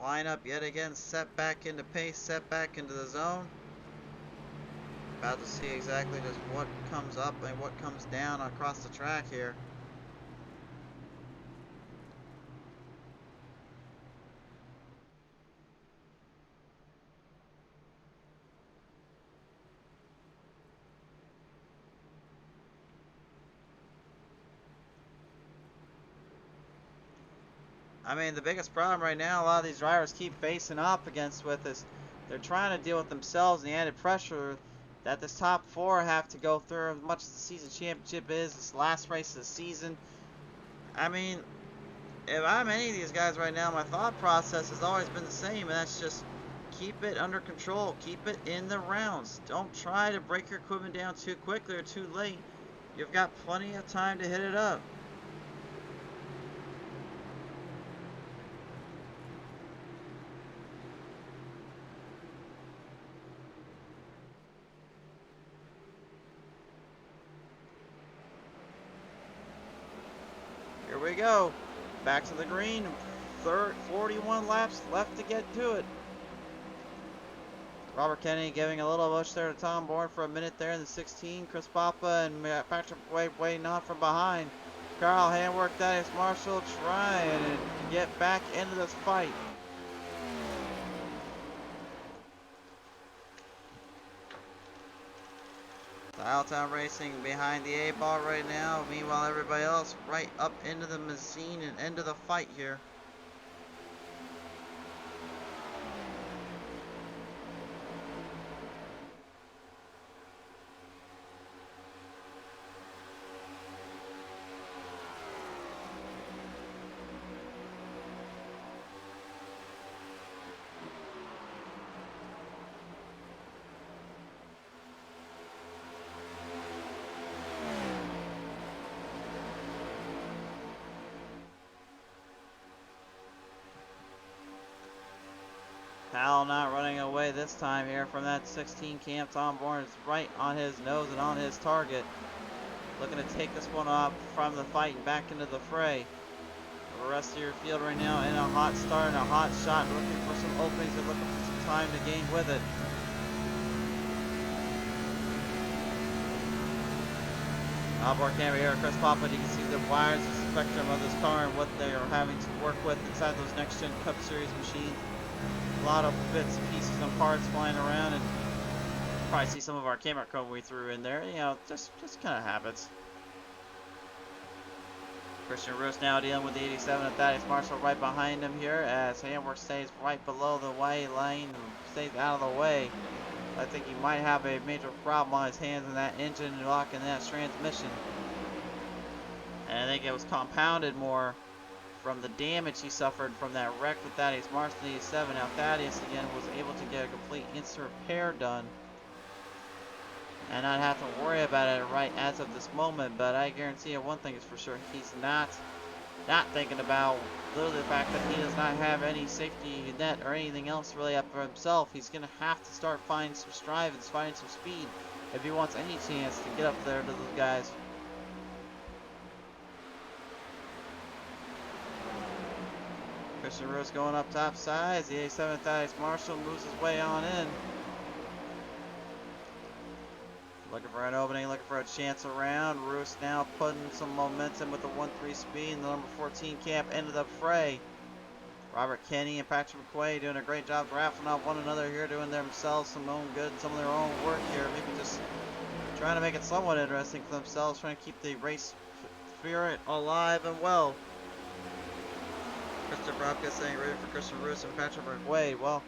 lineup yet again set back into pace, set back into the zone. About to see exactly just what comes up and what comes down across the track here. I mean, the biggest problem right now a lot of these drivers keep facing off against with is they're trying to deal with themselves and the added pressure that this top four have to go through. As much as the season championship is this last race of the season, I mean, if I'm any of these guys right now, my thought process has always been the same, and that's just keep it under control, keep it in the rounds. Don't try to break your equipment down too quickly or too late. You've got plenty of time to hit it up. Here we go. Back to the green. 41 laps left to get to it. Robert Kennedy giving a little push there to Tom Bourne for a minute there in the 16. Chris Papa and Patrick Wade waiting on from behind. Carl Handwork, Thaddeus Marshall trying to get back into this fight. Altown Racing behind the 8-ball right now. Meanwhile, everybody else right up into the machine and into the fight here. Hal not running away this time here from that 16 camp. Tom Bourne is right on his nose and on his target. Looking to take this one off from the fight and back into the fray. The rest of your field right now in a hot start and a hot shot. Looking for some openings and looking for some time to gain with it. Outboard camera here, Chris Papa, you can see the wires, the spectrum of this car and what they are having to work with inside those next gen Cup Series machines. A lot of bits, pieces, and parts flying around, and probably see some of our camera code we threw in there. You know, just kind of habits. Christian Roos now dealing with the 87 and Thaddeus Marshall right behind him here as Handwork stays right below the white lane and stays out of the way. I think he might have a major problem on his hands in that engine and locking that transmission. And I think it was compounded more from the damage he suffered from that wreck with Thaddeus Marshall in 87. Now Thaddeus again was able to get a complete instant repair done and not have to worry about it right as of this moment. But I guarantee you one thing is for sure, he's not thinking about literally the fact that he does not have any safety net or anything else really up for himself. He's going to have to start finding some strive and finding some speed if he wants any chance to get up there to those guys. Christian Roos going up top side. The 87 Thaddeus Marshall moves his way on in. Looking for an opening, looking for a chance around. Roos now putting some momentum with the 1-3 speed. And the number 14 camp into the fray. Robert Kenny and Patrick McQuaid doing a great job raffling off one another here, doing themselves some own good, some of their own work here. Maybe just trying to make it somewhat interesting for themselves, trying to keep the race spirit alive and well. Christopher Bropka saying ready for Christian Roos and Patrick McQuaid. Well,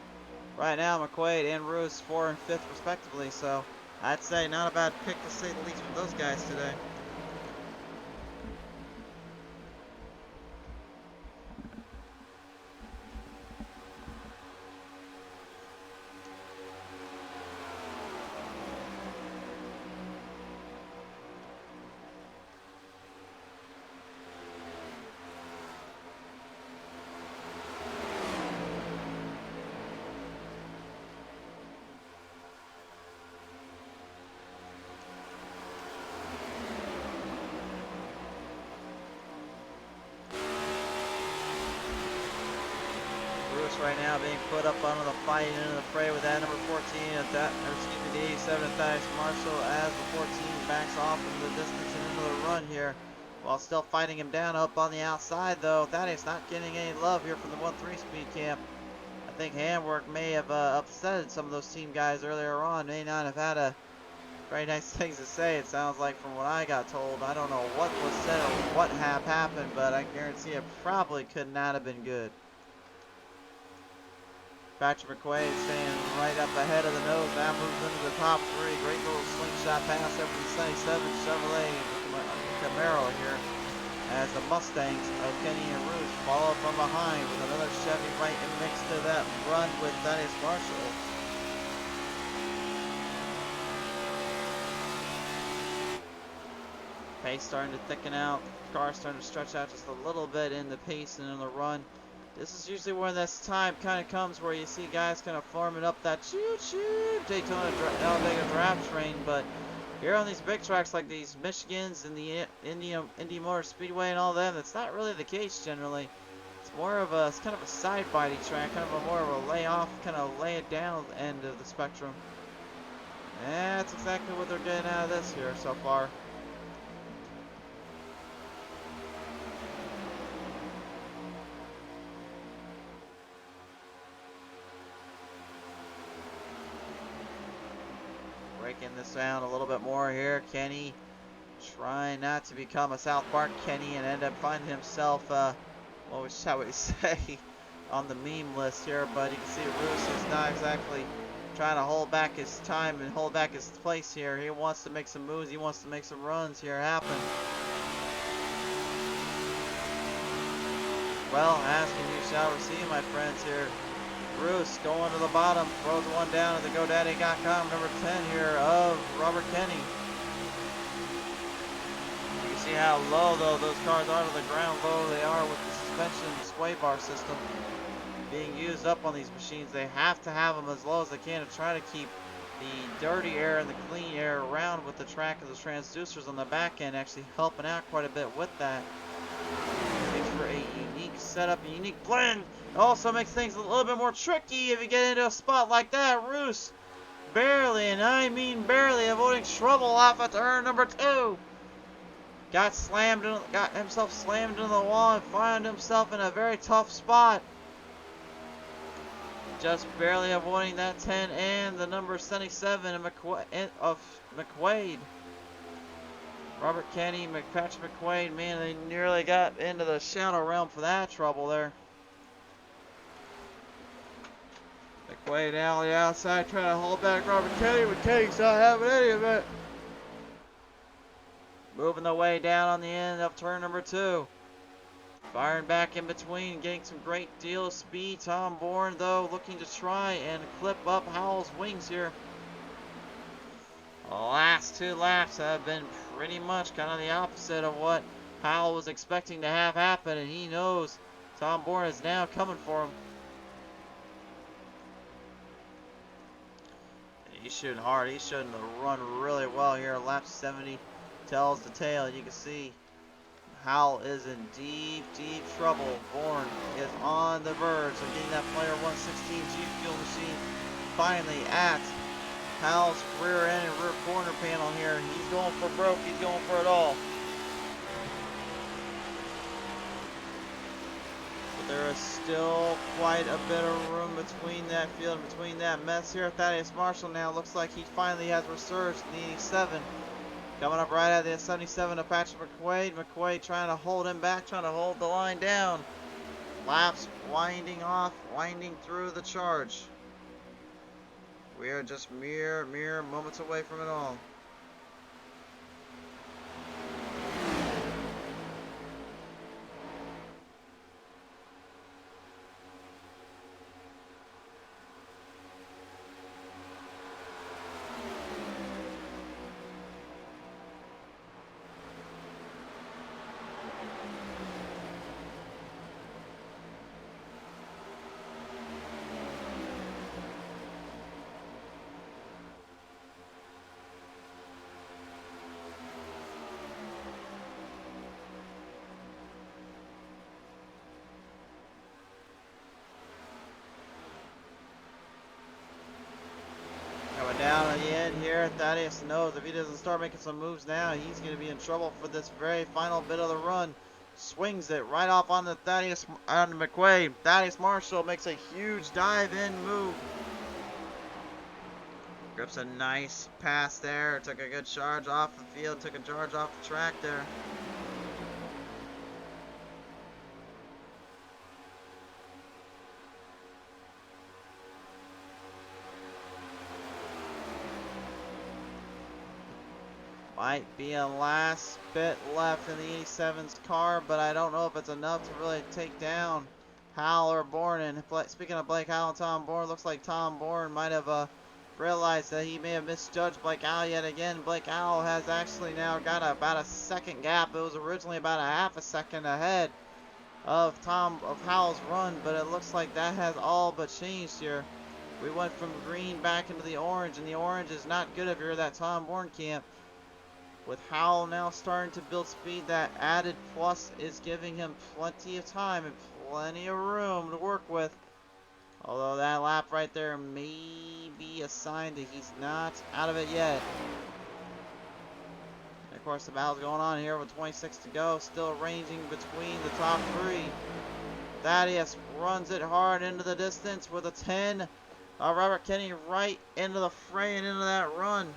right now McQuaid and Roos 4th and 5th respectively, so I'd say not a bad pick to say the least for those guys today. push right now, being put up under the fight into the fray with that number 14 at that, or excuse me, the 87 at Thaddeus Marshall as the 14 backs off into the distance and into the run here, while still fighting him down up on the outside though. Thaddeus not getting any love here from the 1-3 speed camp. I think handwork may have upset some of those team guys earlier on, may not have had a very nice things to say, it sounds like, from what I got told. I don't know what was said or what happened, but I guarantee it probably could not have been good. Patrick McQuaid staying right up ahead of the nose, now moves into the top three. Great little slingshot pass there from the 77 Chevrolet Camaro here, as the Mustangs of Kenny and Roos follow from behind with another Chevy right in mix to that run with Thaddeus Marshall. Pace starting to thicken out, car starting to stretch out just a little bit in the pace and in the run. This is usually where this time kind of comes, where you see guys kind of forming up that choo-choo Daytona Talladega draft train, but here on these big tracks like these Michigans and the Indy Motor Speedway and all that, that's not really the case generally. It's more of a, it's kind of a side-bitey track, kind of a more of a lay-off, kind of lay it down end of the spectrum. And that's exactly what they're getting out of this here so far. Breaking this down a little bit more here. Kenny trying not to become a South Park Kenny and end up finding himself, what shall we say, on the meme list here. But you can see Roos is not exactly trying to hold back his time and hold back his place here. He wants to make some moves. He wants to make some runs here happen. Well, ask and you shall receive, my friends here. Roos going to the bottom, throws one down at the GoDaddy.com, number 10 here of Robert Kenny. You can see how low though those cars are to the ground, low they are with the suspension sway bar system being used up on these machines. They have to have them as low as they can to try to keep the dirty air and the clean air around with the track of the transducers on the back end, actually helping out quite a bit with that. Makes for a unique setup, a unique blend. It also makes things a little bit more tricky if you get into a spot like that. Roos barely, and I mean barely, avoiding trouble off at turn number 2. Got himself slammed into the wall and found himself in a very tough spot. Just barely avoiding that 10 and the number 77 of McQuaid. Robert Kenny, Patrick McQuaid, man, they nearly got into the shadow realm for that trouble there. McQuaid out on the outside trying to hold back Robert Kenny, but Kenny's not having any of it. Moving the way down on the end of turn number 2. Firing back in between, getting some great deal of speed. Tom Bourne, though, looking to try and clip up Howell's wings here. The last 2 laps have been pretty much kind of the opposite of what Howell was expecting to have happen, and he knows Tom Bourne is now coming for him. He's shooting hard. He's shooting the run really well here. Lap 70 tells the tale. You can see Howell is in deep, deep trouble. Bourne is on the verge of getting that Player 116 G Fuel machine finally at Howell's rear end and rear corner panel here. He's going for broke. He's going for it all. But there is still quite a bit of room between that field and between that mess here. Thaddeus Marshall now looks like he finally has resurged in the 87. Coming up right at the 77 of Patrick McQuaid. McQuaid trying to hold him back, trying to hold the line down. Laps winding off, winding through the charge. We are just mere moments away from it all. here. Thaddeus knows if he doesn't start making some moves now, he's going to be in trouble for this very final bit of the run. Swings it right off on the McQuaid. Thaddeus Marshall makes a huge dive-in move. Grips a nice pass there. Took a good charge off the field. Took a charge off the track there. Might be a last bit left in the 87's car, but I don't know if it's enough to really take down Howell or Bourne. And speaking of Blake Howell and Tom Bourne, looks like Tom Bourne might have realized that he may have misjudged Blake Howell yet again. Blake Howell has actually now got about a second gap. It was originally about a half a second ahead of Howell's run, but it looks like that has all but changed here. We went from green back into the orange, and the orange is not good if you're that Tom Bourne camp. With Howell now starting to build speed, that added plus is giving him plenty of time and plenty of room to work with. Although that lap right there may be a sign that he's not out of it yet. And of course, the battle's going on here with 26 to go, still ranging between the top three. Thaddeus runs it hard into the distance with a 10. Robert Kenny right into the fray and into that run.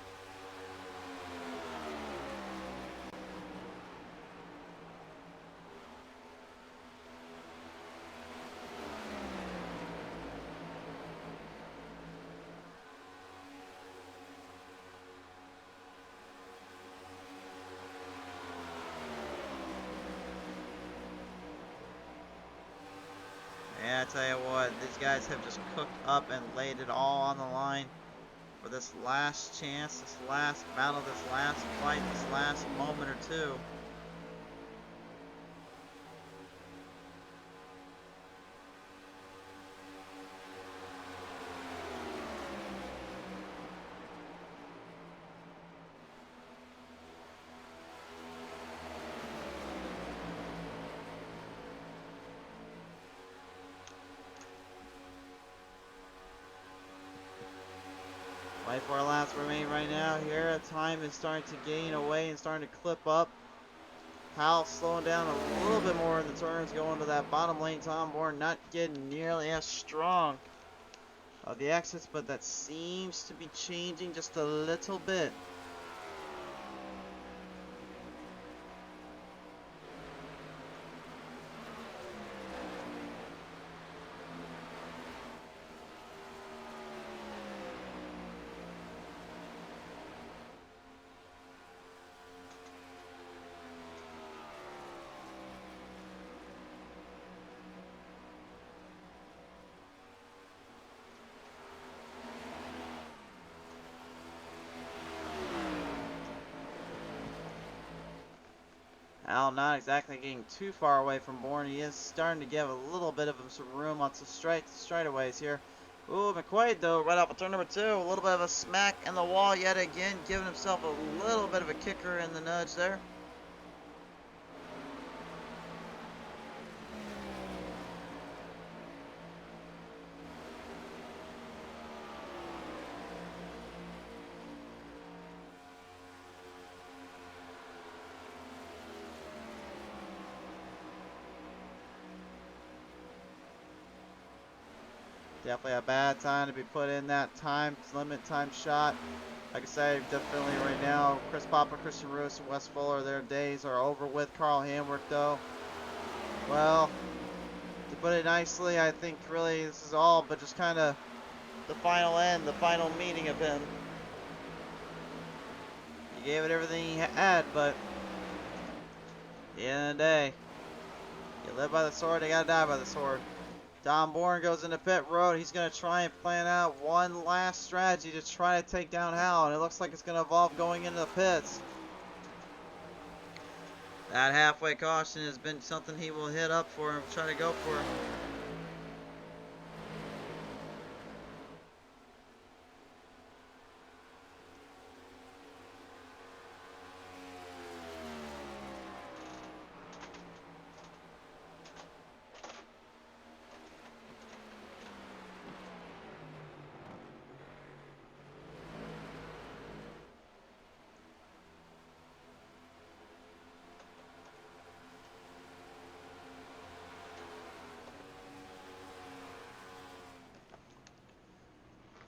Yeah, I tell you what, these guys have just cooked up and laid it all on the line for this last chance, this last battle, this last fight, this last moment or two. Right, 4 laps remain right now here. Time is starting to gain away and starting to clip up. Howell slowing down a little bit more in the turns, going to that bottom lane. Tom Bourne not getting nearly as strong of the exits, but that seems to be changing just a little bit. Howell not exactly getting too far away from Bourne. He is starting to give a little bit of him some room on some straightaways here. Ooh, McQuaid though, right off of turn number 2, a little bit of a smack in the wall yet again, giving himself a little bit of a kicker in the nudge there. Definitely a bad time to be put in that limit time shot. Like I said, definitely right now, Chris Papa, Christian Roos, and Wes Fuller, their days are over with. Carl Hamworth, though, well, to put it nicely, I think really this is all but just kind of the final end, the final meeting of him. He gave it everything he had, but at the end of the day, you live by the sword, you gotta die by the sword. Tom Bourne goes into pit road. He's going to try and plan out one last strategy to try to take down Howell, and it looks like it's going to involve going into the pits. That halfway caution has been something he will hit up for and try to go for.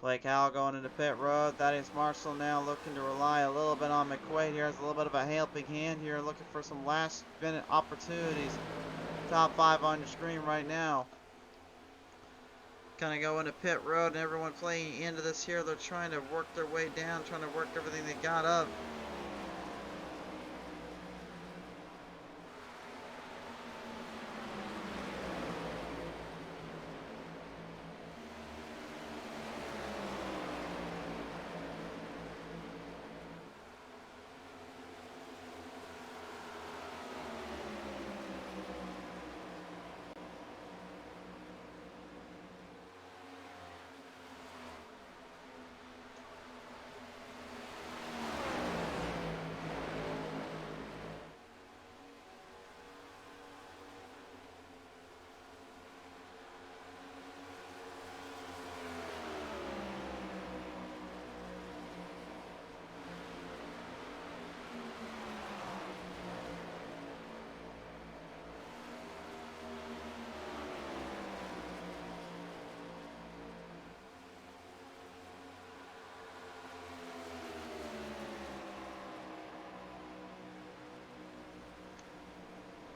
Blake Howell going into pit road. Thaddeus Marshall now looking to rely a little bit on McQuaid here. Has a little bit of a helping hand here, looking for some last minute opportunities. Top 5 on your screen right now. Kind of go into pit road, and everyone playing into this here. They're trying to work their way down, trying to work everything they got up.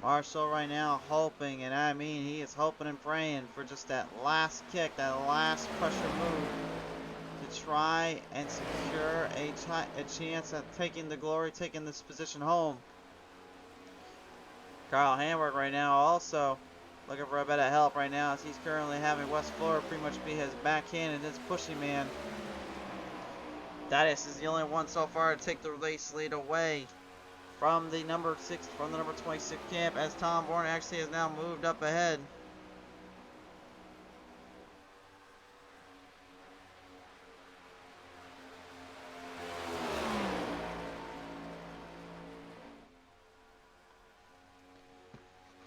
Marshall right now hoping, and I mean he is hoping and praying for just that last kick, that last pressure move to try and secure a chance at taking the glory, taking this position home. Carl Hamburg right now also looking for a bit of help right now, as he's currently having West Florida pretty much be his backhand and his pushing man. Thaddeus is the only one so far to take the race lead away from the number 26 camp, as Tom Bourne actually has now moved up ahead.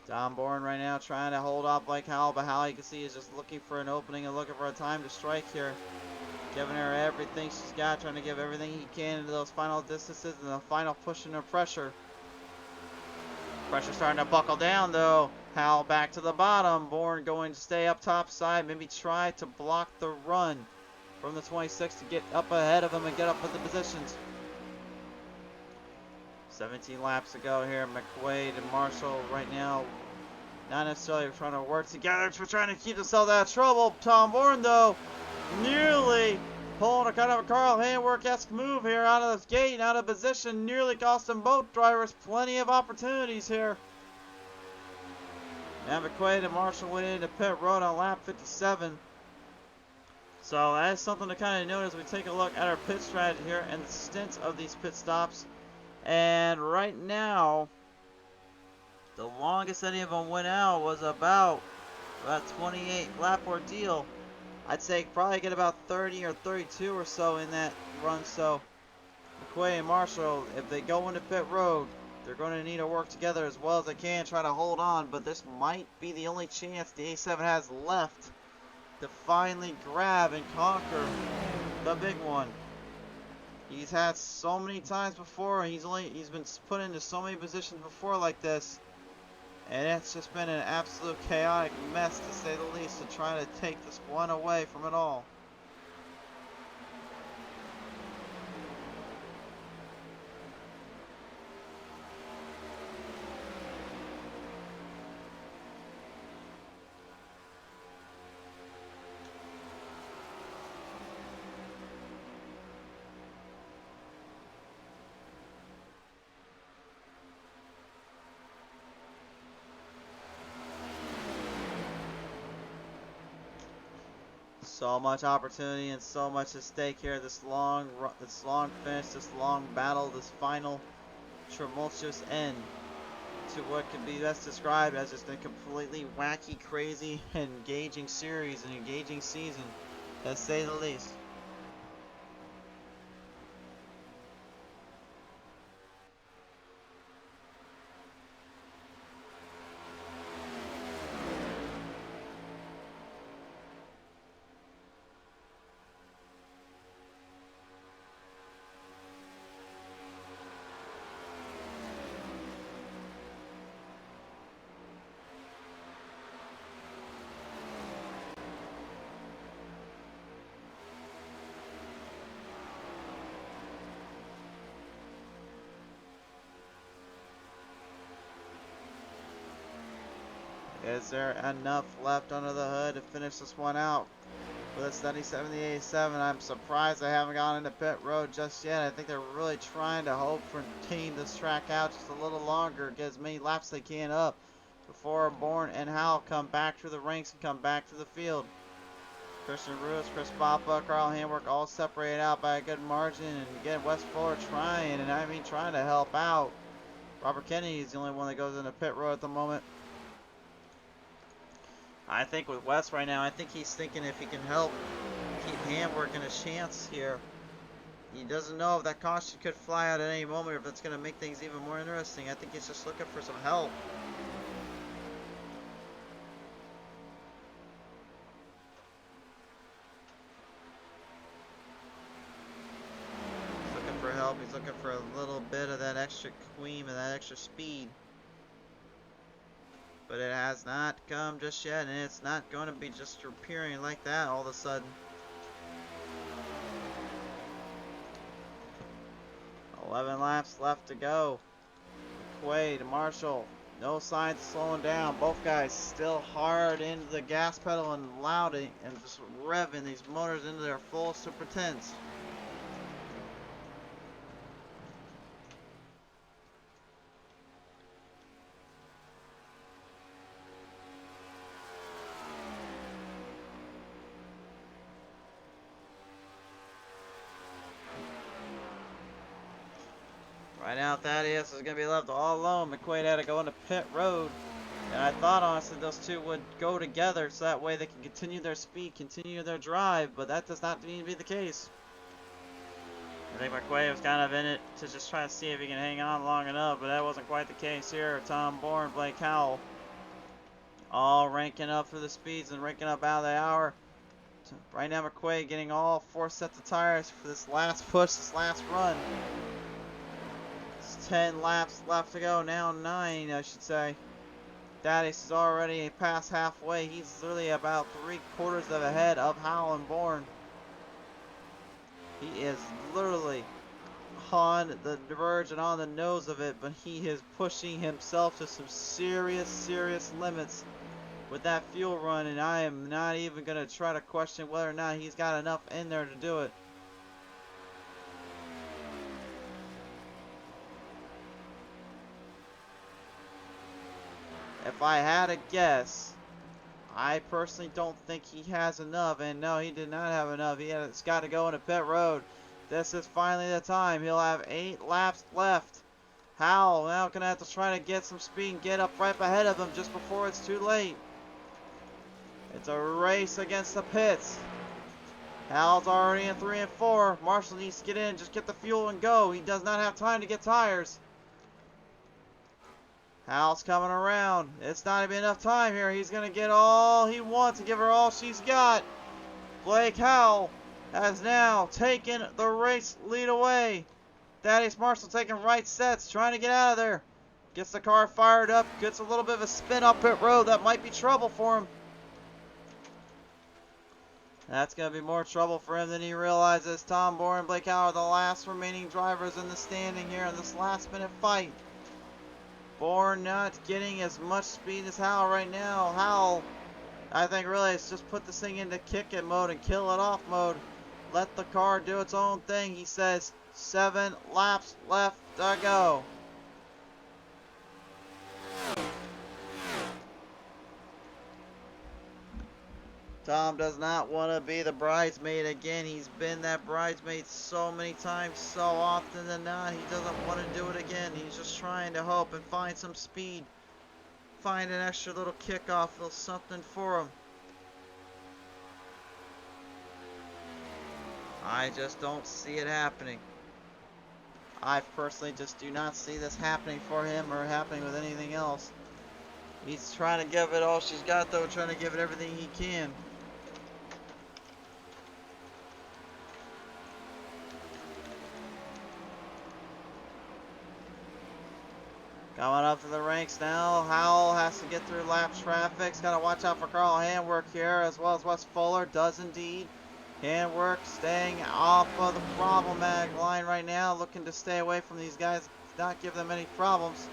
Tom Bourne right now trying to hold off Blake Howell, but Howell, you can see, is just looking for an opening and looking for a time to strike here. Giving her everything she's got, trying to give everything he can into those final distances and the final push and the pressure. Pressure starting to buckle down though. Howell back to the bottom. Bourne going to stay up top side. Maybe try to block the run from the 26 to get up ahead of him and get up with the positions. 17 laps to go here. McQuaid and Marshall right now not necessarily trying to work together. We're trying to keep themselves out of trouble. Tom Bourne though nearly pulling a kind of a Carl Hamburg-esque move here out of this gate, out of position, nearly costing both drivers plenty of opportunities here. Now McQuaid and Marshall went into pit road on lap 57. So that is something to kind of note as we take a look at our pit strategy here and the stints of these pit stops. And right now, the longest any of them went out was about 28 lap ordeal. I'd say probably get about 30 or 32 or so in that run. So McQuaid and Marshall, if they go into pit road, they're going to need to work together as well as they can, try to hold on. But this might be the only chance the A7 has left to finally grab and conquer the big one. He's had so many times before. He's been put into so many positions before like this. And it's just been an absolute chaotic mess, to say the least, to try to take this one away from it all. So much opportunity and so much at stake here. This long finish, this long battle, this final tumultuous end to what could be best described as just a completely wacky, crazy, engaging series, an engaging season, to say the least. Is there enough left under the hood to finish this one out? With a steady 78.7, I'm surprised they haven't gone into pit road just yet. I think they're really trying to hope for team this track out just a little longer, get as many laps they can up before Bourne and Howell come back through the ranks and come back to the field. Christian Ruiz, Chris Boppa, Carl Hamwork all separated out by a good margin, and again Wes Fuller trying, and I mean trying to help out. Robert Kennedy is the only one that goes into pit road at the moment. I think with Wes right now, I think he's thinking if he can help keep Hamwork in a chance here. He doesn't know if that caution could fly out at any moment or if it's going to make things even more interesting. I think he's just looking for some help. He's looking for help. He's looking for a little bit of that extra cream and that extra speed. But it has not come just yet, and it's not going to be just appearing like that all of a sudden. 11 laps left to go. McQuaid to Marshall. No signs of slowing down. Both guys still hard into the gas pedal and loud and just revving these motors into their full super tense. Right now, Thaddeus is going to be left all alone. McQuaid had to go into pit road. And I thought, honestly, those two would go together so that way they can continue their speed, continue their drive. But that does not need to be the case. I think McQuaid was kind of in it to just try to see if he can hang on long enough. But that wasn't quite the case here. Tom Bourne, Blake Howell, all ranking up for the speeds and ranking up out of the hour. Right now, McQuaid getting all 4 sets of tires for this last push, this last run. 10 laps left to go, now 9 I should say. Thaddeus is already past halfway. He's literally about 3/4 of a head of Howell and Bourne. He is literally on the verge and on the nose of it, but he is pushing himself to some serious limits with that fuel run, and I am not even going to try to question whether or not he's got enough in there to do it. If I had a guess, I personally don't think he has enough. And no, he did not have enough. He has got to go into pit road. This is finally the time. He'll have 8 laps left. Howell now going to have to try to get some speed and get up right ahead of him just before it's too late. It's a race against the pits. Howell's already in 3 and 4. Marshall needs to get in, just get the fuel and go. He does not have time to get tires. Howell's coming around. It's not even enough time here. He's going to get all he wants and give her all she's got. Blake Howell has now taken the race lead away. Thaddeus Marshall taking right sets, trying to get out of there. Gets the car fired up, gets a little bit of a spin up pit road. That might be trouble for him. That's going to be more trouble for him than he realizes. Tom Bourne and Blake Howell are the last remaining drivers in the standing here in this last minute fight. Bourne not getting as much speed as Howell right now. Howell, I think really has just put this thing into kick it mode and kill it off mode. Let the car do its own thing. He says 7 laps left to go. Tom does not want to be the bridesmaid again. He's been that bridesmaid so many times, so often than not. He doesn't want to do it again. He's just trying to hope and find some speed. Find an extra little kickoff, little something for him. I just don't see it happening. I personally just do not see this happening for him or happening with anything else. He's trying to give it all she's got though, trying to give it everything he can. Coming up to the ranks now. Howell has to get through lap traffic. He's got to watch out for Carl Handwork here, as well as Wes Fuller does indeed. Handwork staying off of the problematic line right now, looking to stay away from these guys, not give them any problems.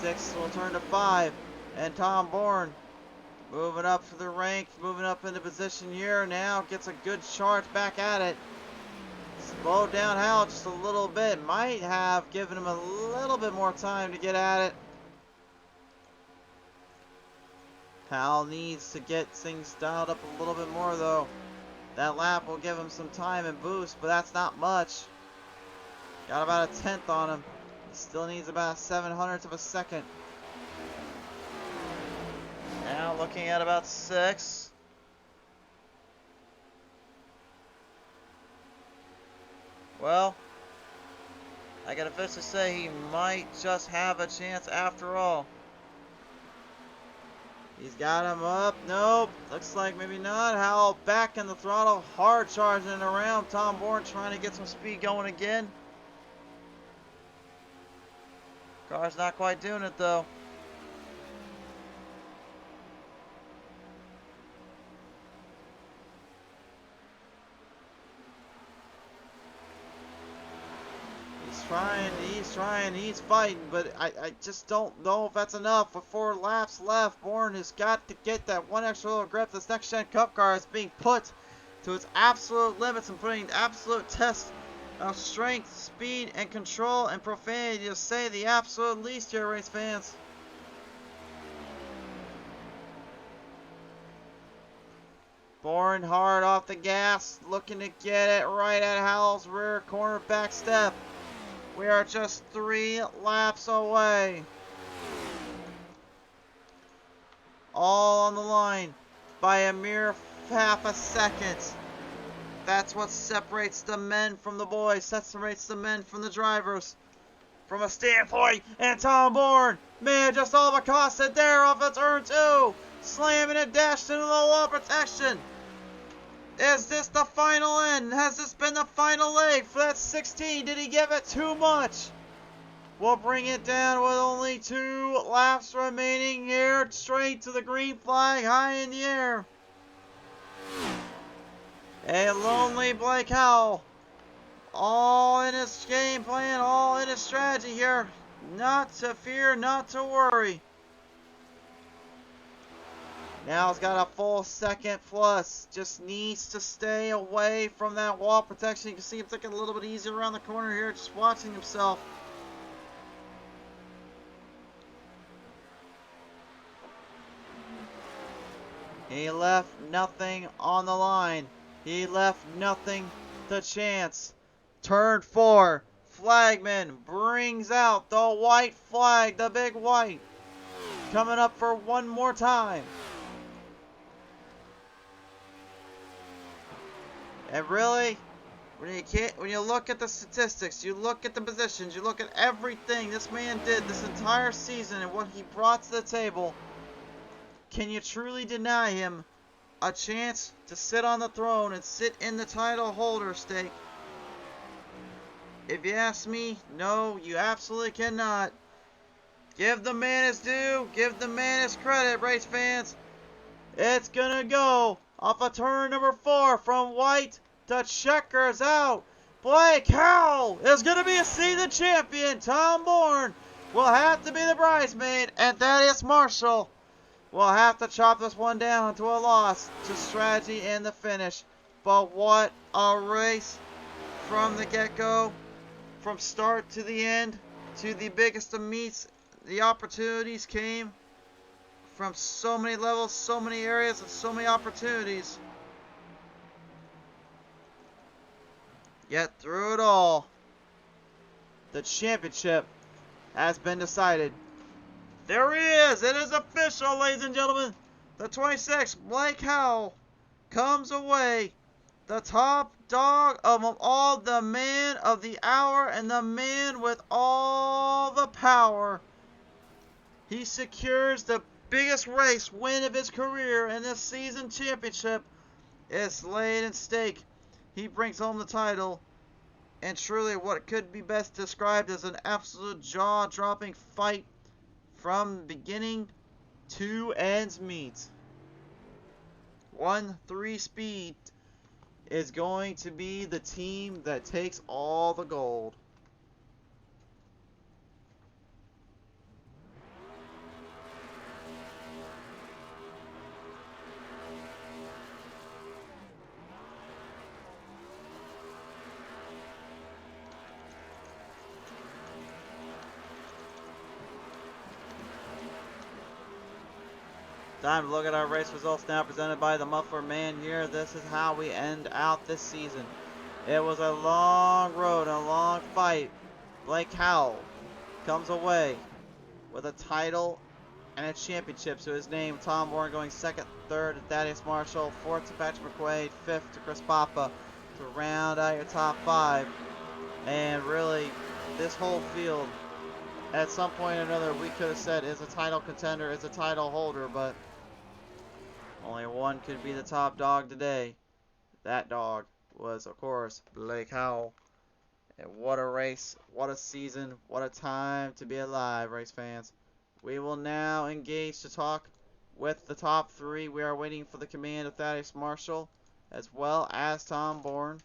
6 will turn to 5. And Tom Bourne moving up for the ranks, moving up into position here now. Gets a good charge back at it. Slowed down Hal just a little bit. Might have given him a little bit more time to get at it. Hal needs to get things dialed up a little bit more though. That lap will give him some time and boost, but that's not much. Got about a 10th on him. He still needs about 700ths of a second. Now looking at about 6. Well, I gotta officially say he might just have a chance after all. He's got him up. Nope. Looks like maybe not. Hal back in the throttle. Hard charging around. Tom Bourne trying to get some speed going again. Car's not quite doing it though. He's fighting, but I just don't know if that's enough. With 4 laps left, Bourne has got to get that one extra little grip. This next gen cup car is being put to its absolute limits and putting absolute test of strength, speed, and control and profanity, to say the absolute least here, race fans. Bourne hard off the gas, looking to get it right at Hal's rear corner back step. We are just 3 laps away. All on the line by a mere half a second. That's what separates the men from the boys. Separates the men from the drivers. From a standpoint, and Tom Bourne may have just all but cost it there off of turn 2. Slamming it, dashed into the wall protection. Is this the final end? Has this been the final leg for that 16? Did he give it too much? We'll bring it down with only 2 laps remaining here. Straight to the green flag, high in the air. A lonely Blake Howell. All in his game plan, all in his strategy here. Not to fear, not to worry. Now he's got a full second plus. Just needs to stay away from that wall protection. You can see him taking a little bit easier around the corner here, just watching himself. He left nothing on the line. He left nothing to chance. Turn 4. Flagman brings out the white flag, the big white. Coming up for one more time. And really, when you look at the statistics, you look at the positions, you look at everything this man did this entire season and what he brought to the table, can you truly deny him a chance to sit on the throne and sit in the title holder stake? If you ask me, no, you absolutely cannot. Give the man his due, give the man his credit, race fans. It's gonna go off of turn number 4 from white to checkers out. Blake Howell is gonna be a season champion. Tom Bourne will have to be the bridesmaid, and Thaddeus Marshall will have to chop this one down to a loss to strategy in the finish. But what a race from the get-go, from start to the end, to the biggest of meets. The opportunities came from so many levels, so many areas, and so many opportunities. Yet through it all, the championship has been decided. There he is! It is official, ladies and gentlemen. The 26th, Blake Howell, comes away the top dog of them all, the man of the hour, and the man with all the power. He secures the biggest race win of his career, and this season championship is laid in stake. He brings home the title, and truly what could be best described as an absolute jaw-dropping fight from beginning to ends meet. 1-3 Speed is going to be the team that takes all the gold. Time to look at our race results now, presented by the Muffler Man here. This is how we end out this season. It was a long road and a long fight. Blake Howell comes away with a title and a championship to his name. Tom Bourne going second, third to Thaddeus Marshall, fourth to Patrick McQuaid, fifth to Chris Papa to round out your top five. And really, this whole field, at some point or another, we could have said is a title contender, is a title holder, but only one could be the top dog today. That dog was, of course, Blake Howell. And what a race, what a season, what a time to be alive, race fans. We will now engage to talk with the top three. We are waiting for the command of Thaddeus Marshall as well as Tom Bourne.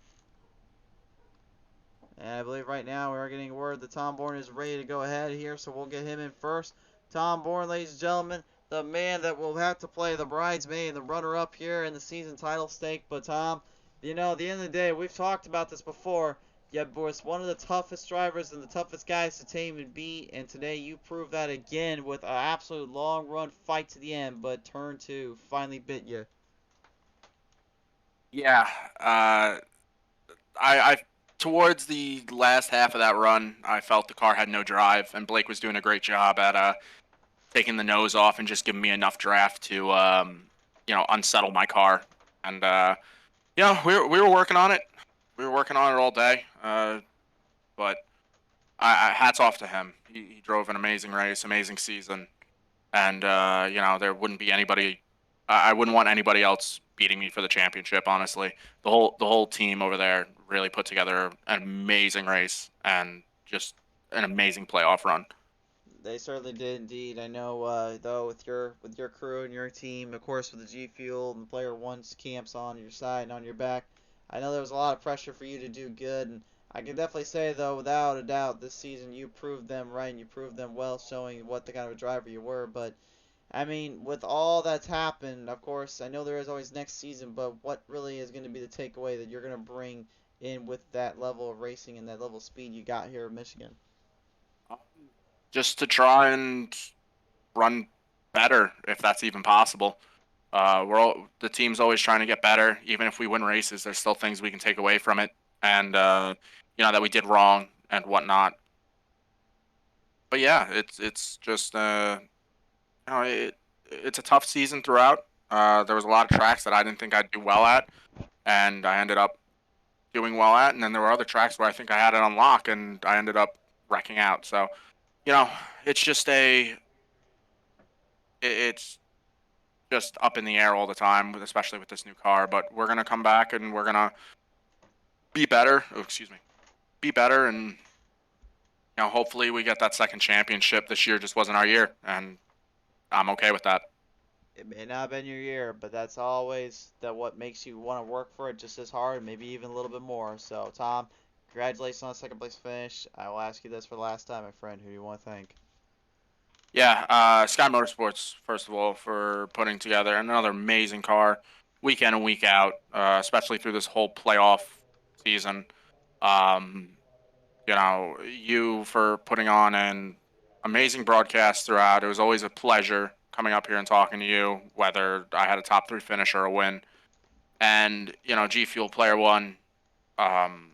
And I believe right now we are getting word that Tom Bourne is ready to go ahead here, so we'll get him in first. Tom Bourne, ladies and gentlemen, the man that will have to play the bridesmaid and the runner-up here in the season title stake. But Tom, you know, at the end of the day, we've talked about this before. You was one of the toughest drivers and the toughest guys to tame and beat, and today you proved that again with an absolute long-run fight to the end, but turn two finally bit you. Yeah, I towards the last half of that run, I felt the car had no drive, and Blake was doing a great job at taking the nose off and just giving me enough draft to unsettle my car. And we were working on it. We were working on it all day. But I hats off to him. He drove an amazing race, amazing season, and there wouldn't be anybody. I wouldn't want anybody else beating me for the championship. Honestly, the whole team over there really put together an amazing race and just an amazing playoff run. They certainly did indeed. I know, though, with your crew and your team, of course, with the G Fuel and Player One's camps on your side and on your back, I know there was a lot of pressure for you to do good. And I can definitely say, though, without a doubt, this season you proved them right and you proved them well, showing what the kind of a driver you were. But I mean, with all that's happened, of course, I know there is always next season. But what really is going to be the takeaway that you're going to bring in with that level of racing and that level of speed you got here in Michigan? Just to try and run better, if that's even possible. The team's always trying to get better. Even if we win races, there's still things we can take away from it, and that we did wrong and whatnot. But yeah, it's just it's a tough season throughout. There was a lot of tracks that I didn't think I'd do well at, and I ended up doing well at. And then there were other tracks where I think I had it on lock, and I ended up wrecking out. So, it's just it's just up in the air all the time, especially with this new car. But we're gonna come back and we're gonna be better. Oh, excuse me, be better, and hopefully we get that second championship. This year just wasn't our year, and I'm okay with that. It may not have been your year, but that's always what makes you want to work for it just as hard, maybe even a little bit more. So, Tom, congratulations on the second place finish. I will ask you this for the last time, my friend. Who do you want to thank? Yeah, Sky Motorsports, first of all, for putting together another amazing car week in and week out, especially through this whole playoff season. Um, you for putting on an amazing broadcast throughout. It was always a pleasure coming up here and talking to you, whether I had a top three finish or a win. And, G Fuel Player One, um,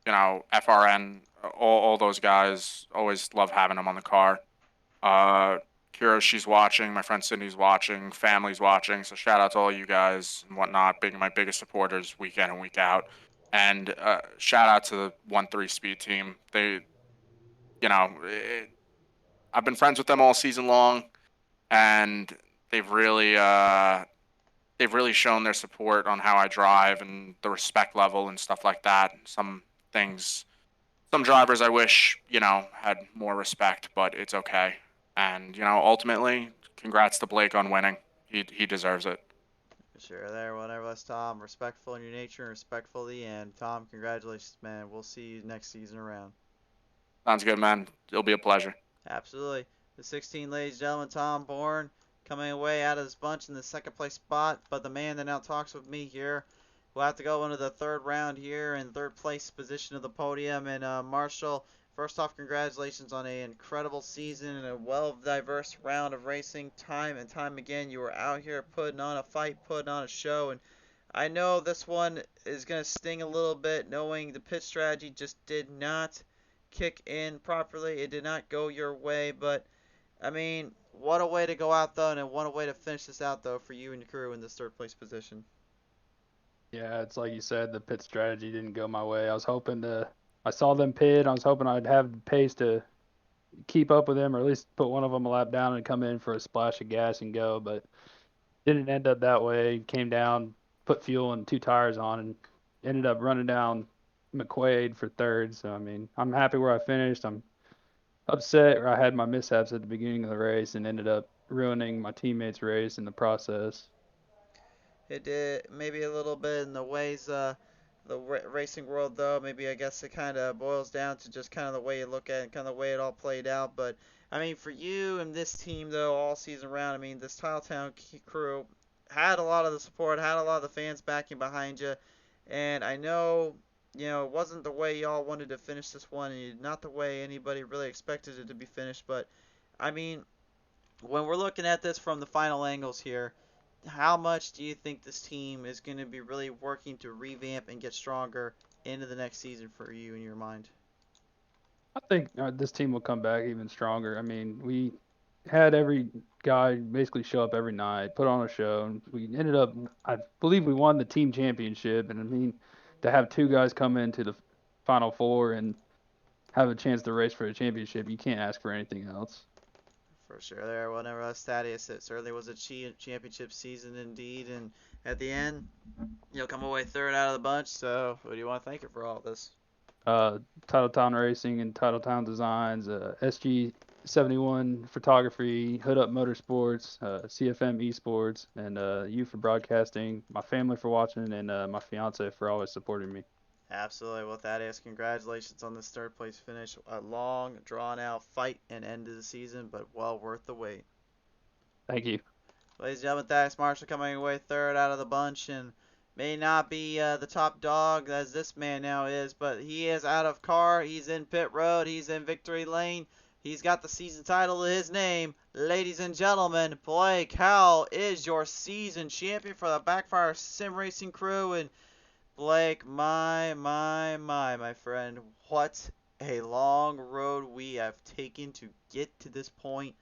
FRN, all those guys, always love having them on the car. Uh, Kira, she's watching. My friend Sydney's watching. Family's watching. So shout out to all you guys and whatnot. My biggest supporters week in and week out. And shout out to the 1-3 Speed team. They, I've been friends with them all season long, and they've really shown their support on how I drive and the respect level and stuff like that. Some things, some drivers I wish had more respect, but it's okay. And ultimately, congrats to Blake on winning. He deserves it. Sure, there, whatever. That's Tom. Respectful in your nature and respectful to the end. Tom, congratulations, man. We'll see you next season around. Sounds good, man. It'll be a pleasure. Absolutely. The 16, ladies and gentlemen, Tom Bourne coming away out of this bunch in the second place spot. But the man that now talks with me here will have to go into the third round here in third place position of the podium. And Marshall, first off, congratulations on an incredible season and a well-diverse round of racing. Time and time again, you were out here putting on a fight, putting on a show, and I know this one is going to sting a little bit, knowing the pit strategy just did not kick in properly. It did not go your way, but I mean, what a way to go out though, and what a way to finish this out though for you and your crew in this third place position. Yeah, it's like you said, the pit strategy didn't go my way. I saw them pit. I was hoping I'd have the pace to keep up with them, or at least put one of them a lap down and come in for a splash of gas and go. But didn't end up that way. Came down, put fuel and two tires on, and ended up running down McQuaid for third. So I mean, I'm happy where I finished. I'm upset or I had my mishaps at the beginning of the race and ended up ruining my teammates' race in the process. It did maybe a little bit in the ways the racing world though. Maybe I guess it kind of boils down to just kind of the way you look at it, and kind of the way it all played out. But I mean, for you and this team though, all season round, I mean, this Tiletown crew had a lot of the support, had a lot of the fans backing behind you, and I know. It wasn't the way y'all wanted to finish this one, and not the way anybody really expected it to be finished. But I mean, when we're looking at this from the final angles here, how much do you think this team is going to be really working to revamp and get stronger into the next season for you in your mind? I think this team will come back even stronger. I mean, we had every guy basically show up every night, put on a show, and we ended up, I believe we won the team championship. And I mean, to have two guys come into the final four and have a chance to race for a championship, you can't ask for anything else. For sure, there. Well, never Thaddeus. It certainly was a championship season indeed, and at the end, you'll come away third out of the bunch. So, who do you want to thank you for all this? Titletown Racing and Titletown Designs, SG71 Photography, Hood Up Motorsports, CFM Esports, and you for broadcasting, my family for watching, and my fiance for always supporting me. Absolutely. Well, Thaddeus, congratulations on this third place finish. A long, drawn out fight and end of the season, but well worth the wait. Thank you. Ladies and gentlemen, Thaddeus Marshall coming away third out of the bunch and may not be the top dog as this man now is, but he is out of car. He's in pit road. He's in victory lane. He's got the season title to his name. Ladies and gentlemen, Blake Howell is your season champion for the BackFire Sim Racing crew. And Blake, my friend, what a long road we have taken to get to this point.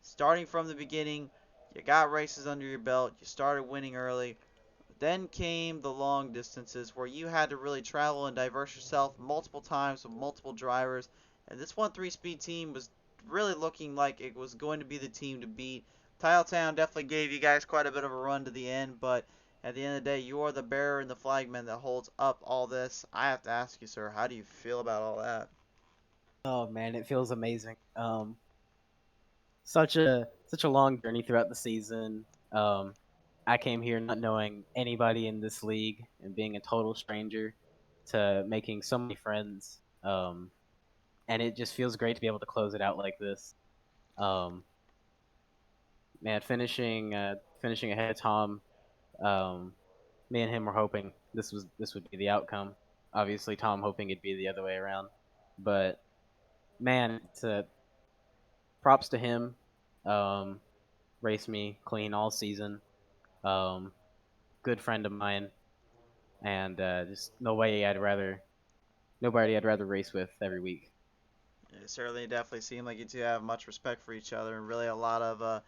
Starting from the beginning, you got races under your belt, you started winning early. Then came the long distances where you had to really travel and diverse yourself multiple times with multiple drivers. And this 1-3 speed team was really looking like it was going to be the team to beat. Tiletown definitely gave you guys quite a bit of a run to the end, but at the end of the day, you are the bearer and the flagman that holds up all this. I have to ask you, sir, how do you feel about all that? Oh man, it feels amazing. Such a long journey throughout the season. I came here not knowing anybody in this league and being a total stranger to making so many friends. And it just feels great to be able to close it out like this. Um, Man, finishing ahead of Tom. Um, Me and him were hoping this would be the outcome. Obviously, Tom hoping it'd be the other way around. But man, it's a props to him. Um, Raced me clean all season. Um, Good friend of mine, and just nobody I'd rather race with every week. It certainly definitely seemed like you two have much respect for each other and really a lot of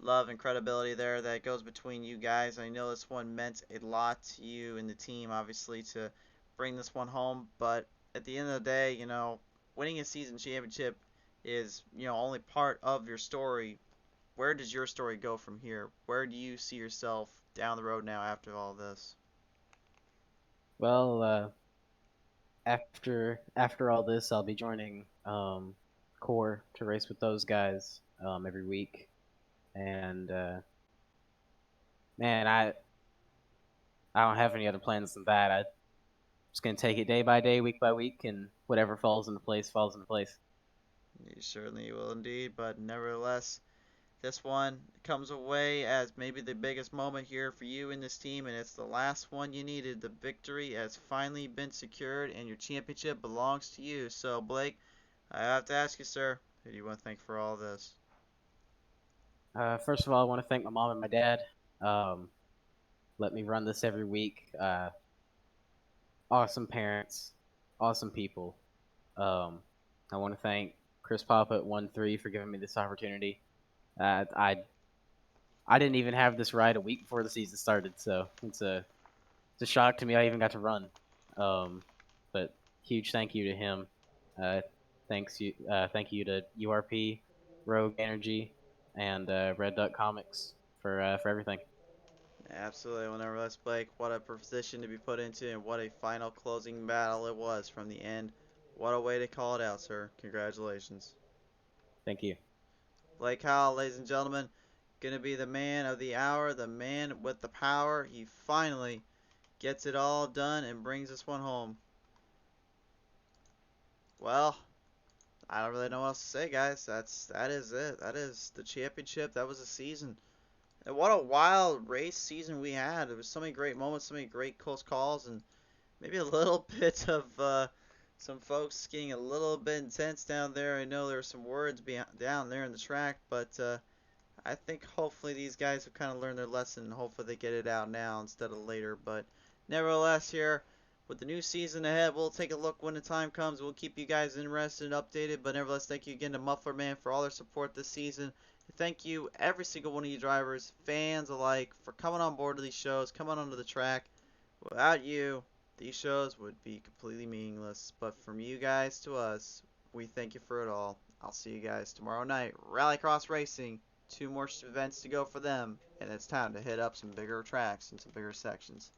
love and credibility there that goes between you guys. I know this one meant a lot to you and the team, obviously, to bring this one home. But at the end of the day, winning a season championship is, only part of your story. Where does your story go from here? Where do you see yourself down the road now after all this? Well, after all this, I'll be joining Core to race with those guys every week, and man, I don't have any other plans than that. I'm just gonna take it day by day, week by week, and whatever falls into place falls into place. You certainly will indeed, but nevertheless, this one comes away as maybe the biggest moment here for you in this team, and it's the last one you needed. The victory has finally been secured, and your championship belongs to you. So, Blake, I have to ask you, sir, who do you want to thank for all this? First of all, I want to thank my mom and my dad. Um, let me run this every week. Awesome parents, awesome people. Um, I want to thank Chris Papa at 1-3 for giving me this opportunity. I didn't even have this ride a week before the season started, so it's a shock to me I even got to run. But huge thank you to him. Uh, thank you to URP, Rogue Energy, and Red Duck Comics for everything. Absolutely. Well, nevertheless, Blake, what a position to be put into, and what a final closing battle it was from the end. What a way to call it out, sir. Congratulations. Thank you. Blake Howell, ladies and gentlemen, gonna be the man of the hour, the man with the power. He finally gets it all done and brings this one home. Well, I don't really know what else to say, guys. That is it. That is the championship. That was the season. And what a wild race season we had. There was so many great moments, so many great close calls, and maybe a little bit of some folks getting a little bit intense down there. I know there were some words down there in the track, but I think hopefully these guys have kind of learned their lesson. Hopefully they get it out now instead of later. But nevertheless, here with the new season ahead, we'll take a look when the time comes. We'll keep you guys interested and updated. But nevertheless, thank you again to Muffler Man for all their support this season. Thank you, every single one of you drivers, fans alike, for coming on board to these shows, coming onto the track. Without you, these shows would be completely meaningless. But from you guys to us, we thank you for it all. I'll see you guys tomorrow night. Rallycross Racing. 2 more events to go for them, and it's time to hit up some bigger tracks and some bigger sections.